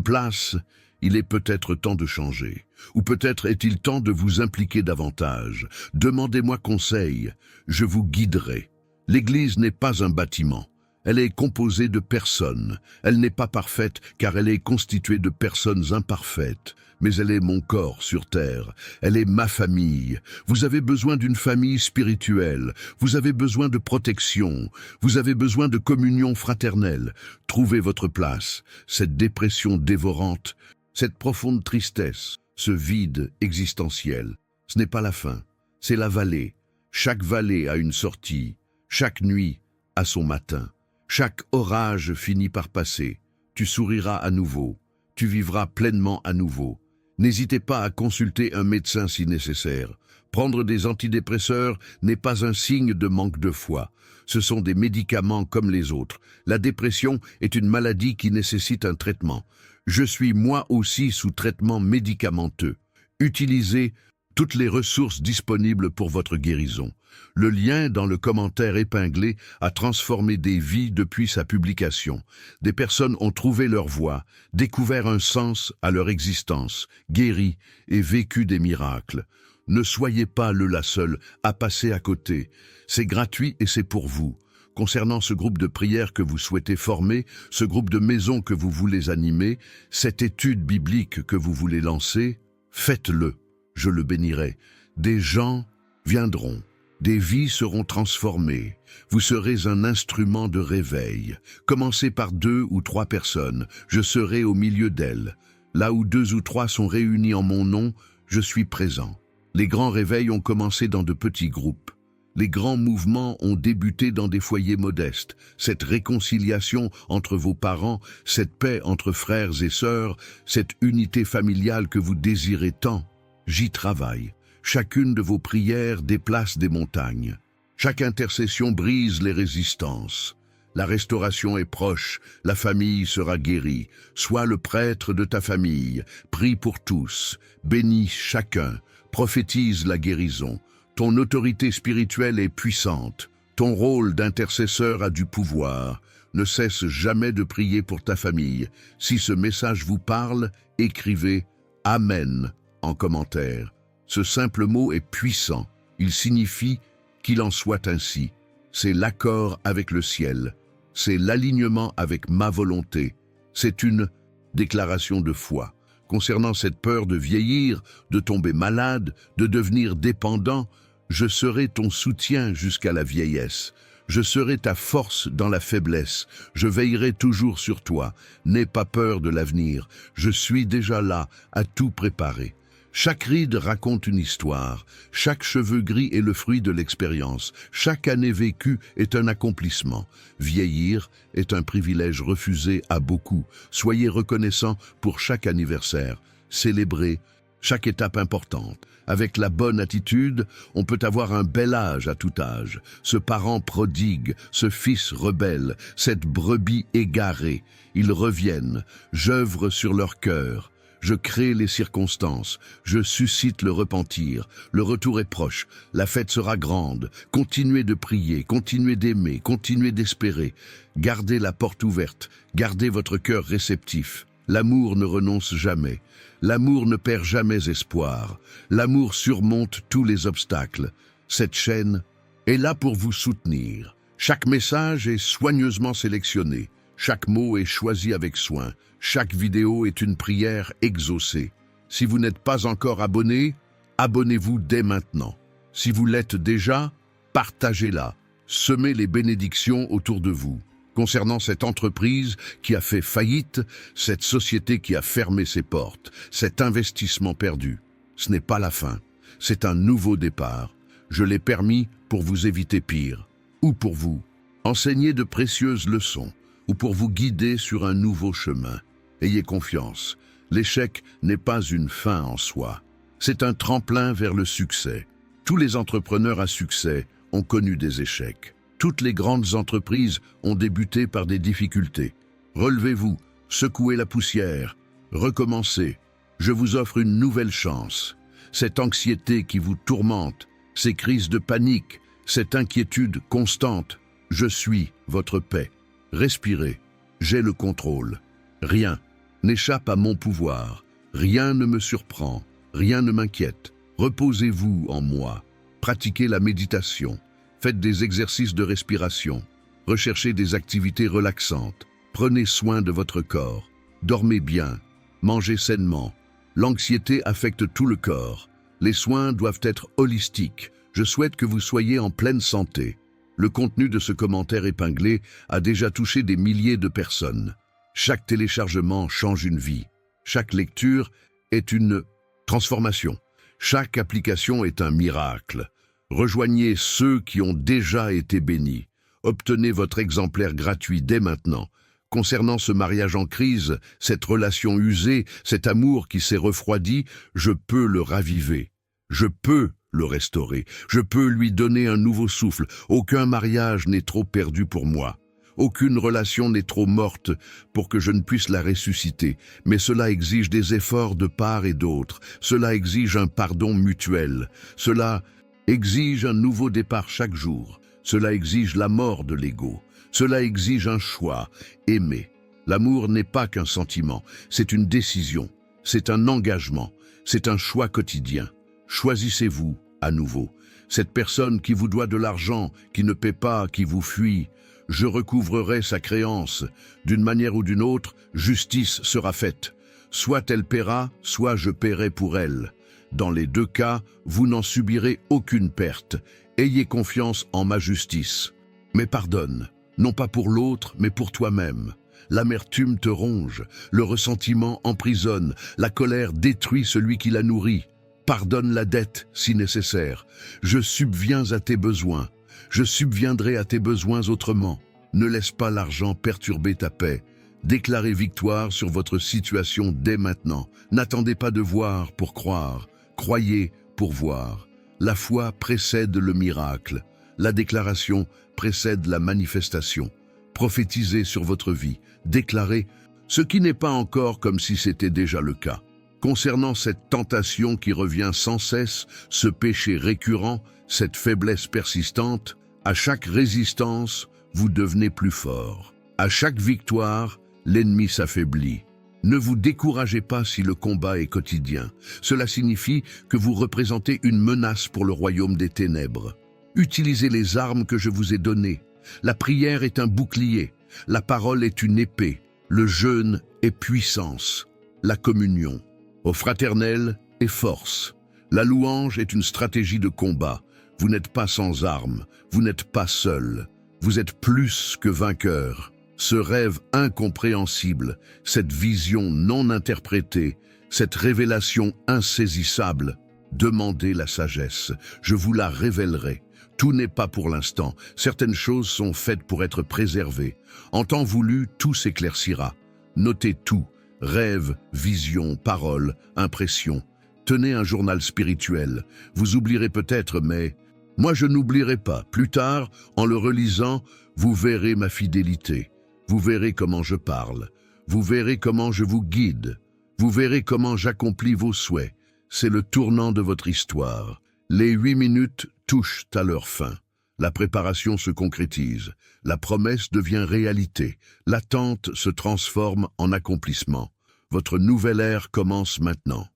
place, il est peut-être temps de changer. Ou peut-être est-il temps de vous impliquer davantage. Demandez-moi conseil, je vous guiderai. L'Église n'est pas un bâtiment. Elle est composée de personnes. Elle n'est pas parfaite car elle est constituée de personnes imparfaites. Mais elle est mon corps sur terre. Elle est ma famille. Vous avez besoin d'une famille spirituelle. Vous avez besoin de protection. Vous avez besoin de communion fraternelle. Trouvez votre place. Cette dépression dévorante, cette profonde tristesse, ce vide existentiel, ce n'est pas la fin, c'est la vallée. Chaque vallée a une sortie, chaque nuit a son matin, chaque orage finit par passer. Tu souriras à nouveau, tu vivras pleinement à nouveau. N'hésitez pas à consulter un médecin si nécessaire. Prendre des antidépresseurs n'est pas un signe de manque de foi. Ce sont des médicaments comme les autres. La dépression est une maladie qui nécessite un traitement. Je suis moi aussi sous traitement médicamenteux. Utilisez toutes les ressources disponibles pour votre guérison. Le lien dans le commentaire épinglé a transformé des vies depuis sa publication. Des personnes ont trouvé leur voie, découvert un sens à leur existence, guéri et vécu des miracles. Ne soyez pas la seule à passer à côté. C'est gratuit et c'est pour vous. concernant ce groupe de prière que vous souhaitez former, ce groupe de maison que vous voulez animer, cette étude biblique que vous voulez lancer, faites-le, je le bénirai. Des gens viendront, des vies seront transformées. Vous serez un instrument de réveil. Commencez par 2 ou 3 personnes, je serai au milieu d'elles. Là où 2 ou 3 sont réunis en mon nom, je suis présent. Les grands réveils ont commencé dans de petits groupes. Les grands mouvements ont débuté dans des foyers modestes. Cette réconciliation entre vos parents, cette paix entre frères et sœurs, cette unité familiale que vous désirez tant, j'y travaille. Chacune de vos prières déplace des montagnes. Chaque intercession brise les résistances. La restauration est proche, la famille sera guérie. Sois le prêtre de ta famille, prie pour tous, bénis chacun, prophétise la guérison. Ton autorité spirituelle est puissante, ton rôle d'intercesseur a du pouvoir. Ne cesse jamais de prier pour ta famille. Si ce message vous parle, écrivez « Amen » en commentaire. Ce simple mot est puissant, il signifie qu'il en soit ainsi. C'est l'accord avec le ciel, c'est l'alignement avec ma volonté. C'est une déclaration de foi. Concernant cette peur de vieillir, de tomber malade, de devenir dépendant, je serai ton soutien jusqu'à la vieillesse. Je serai ta force dans la faiblesse. Je veillerai toujours sur toi. N'aie pas peur de l'avenir. Je suis déjà là, à tout préparer. Chaque ride raconte une histoire. Chaque cheveu gris est le fruit de l'expérience. Chaque année vécue est un accomplissement. Vieillir est un privilège refusé à beaucoup. Soyez reconnaissants pour chaque anniversaire. Célébrez chaque étape importante. Avec la bonne attitude, on peut avoir un bel âge à tout âge. Ce parent prodigue, ce fils rebelle, cette brebis égarée, ils reviennent, j'œuvre sur leur cœur. Je crée les circonstances, je suscite le repentir, le retour est proche, la fête sera grande. Continuez de prier, continuez d'aimer, continuez d'espérer. Gardez la porte ouverte, gardez votre cœur réceptif. L'amour ne renonce jamais. L'amour ne perd jamais espoir. L'amour surmonte tous les obstacles. Cette chaîne est là pour vous soutenir. Chaque message est soigneusement sélectionné. Chaque mot est choisi avec soin. Chaque vidéo est une prière exaucée. Si vous n'êtes pas encore abonné, abonnez-vous dès maintenant. Si vous l'êtes déjà, partagez-la. Semez les bénédictions autour de vous. Concernant cette entreprise qui a fait faillite, cette société qui a fermé ses portes, cet investissement perdu, ce n'est pas la fin, c'est un nouveau départ. Je l'ai permis pour vous éviter pire, ou pour vous enseigner de précieuses leçons, ou pour vous guider sur un nouveau chemin. Ayez confiance, l'échec n'est pas une fin en soi, c'est un tremplin vers le succès. Tous les entrepreneurs à succès ont connu des échecs. Toutes les grandes entreprises ont débuté par des difficultés. Relevez-vous, secouez la poussière, recommencez. Je vous offre une nouvelle chance. Cette anxiété qui vous tourmente, ces crises de panique, cette inquiétude constante, je suis votre paix. Respirez, j'ai le contrôle. Rien n'échappe à mon pouvoir. Rien ne me surprend, rien ne m'inquiète. Reposez-vous en moi. Pratiquez la méditation. Faites des exercices de respiration, recherchez des activités relaxantes, prenez soin de votre corps, dormez bien, mangez sainement. L'anxiété affecte tout le corps. Les soins doivent être holistiques. Je souhaite que vous soyez en pleine santé. Le contenu de ce commentaire épinglé a déjà touché des milliers de personnes. Chaque téléchargement change une vie. Chaque lecture est une transformation. Chaque application est un miracle. Rejoignez ceux qui ont déjà été bénis. Obtenez votre exemplaire gratuit dès maintenant. Concernant ce mariage en crise, cette relation usée, cet amour qui s'est refroidi, je peux le raviver. Je peux le restaurer. Je peux lui donner un nouveau souffle. Aucun mariage n'est trop perdu pour moi. Aucune relation n'est trop morte pour que je ne puisse la ressusciter. Mais cela exige des efforts de part et d'autre. Cela exige un pardon mutuel. Cela exige un nouveau départ chaque jour. Cela exige la mort de l'ego. Cela exige un choix, aimer. L'amour n'est pas qu'un sentiment, c'est une décision, c'est un engagement, c'est un choix quotidien. Choisissez-vous à nouveau. Cette personne qui vous doit de l'argent, qui ne paie pas, qui vous fuit, je recouvrerai sa créance. D'une manière ou d'une autre, justice sera faite. Soit elle paiera, soit je paierai pour elle. Dans les deux cas, vous n'en subirez aucune perte. Ayez confiance en ma justice. Mais pardonne, non pas pour l'autre, mais pour toi-même. L'amertume te ronge, le ressentiment emprisonne, la colère détruit celui qui la nourrit. Pardonne la dette si nécessaire. Je subviens à tes besoins. Je subviendrai à tes besoins autrement. Ne laisse pas l'argent perturber ta paix. Déclarez victoire sur votre situation dès maintenant. N'attendez pas de voir pour croire. Croyez pour voir. La foi précède le miracle. La déclaration précède la manifestation. Prophétisez sur votre vie. Déclarez ce qui n'est pas encore comme si c'était déjà le cas. Concernant cette tentation qui revient sans cesse, ce péché récurrent, cette faiblesse persistante, à chaque résistance, vous devenez plus fort. À chaque victoire, l'ennemi s'affaiblit. Ne vous découragez pas si le combat est quotidien. Cela signifie que vous représentez une menace pour le royaume des ténèbres. Utilisez les armes que je vous ai données. La prière est un bouclier, la parole est une épée, le jeûne est puissance, la communion, au fraternel, est force. La louange est une stratégie de combat. Vous n'êtes pas sans armes, vous n'êtes pas seul. Vous êtes plus que vainqueur. Ce rêve incompréhensible, cette vision non interprétée, cette révélation insaisissable, demandez la sagesse, je vous la révélerai. Tout n'est pas pour l'instant, certaines choses sont faites pour être préservées. En temps voulu, tout s'éclaircira. Notez tout, rêve, vision, parole, impression. Tenez un journal spirituel. Vous oublierez peut-être, mais moi je n'oublierai pas. Plus tard, en le relisant, vous verrez ma fidélité. Vous verrez comment je parle. Vous verrez comment je vous guide. Vous verrez comment j'accomplis vos souhaits. C'est le tournant de votre histoire. Les 8 minutes touchent à leur fin. La préparation se concrétise. La promesse devient réalité. L'attente se transforme en accomplissement. Votre nouvelle ère commence maintenant.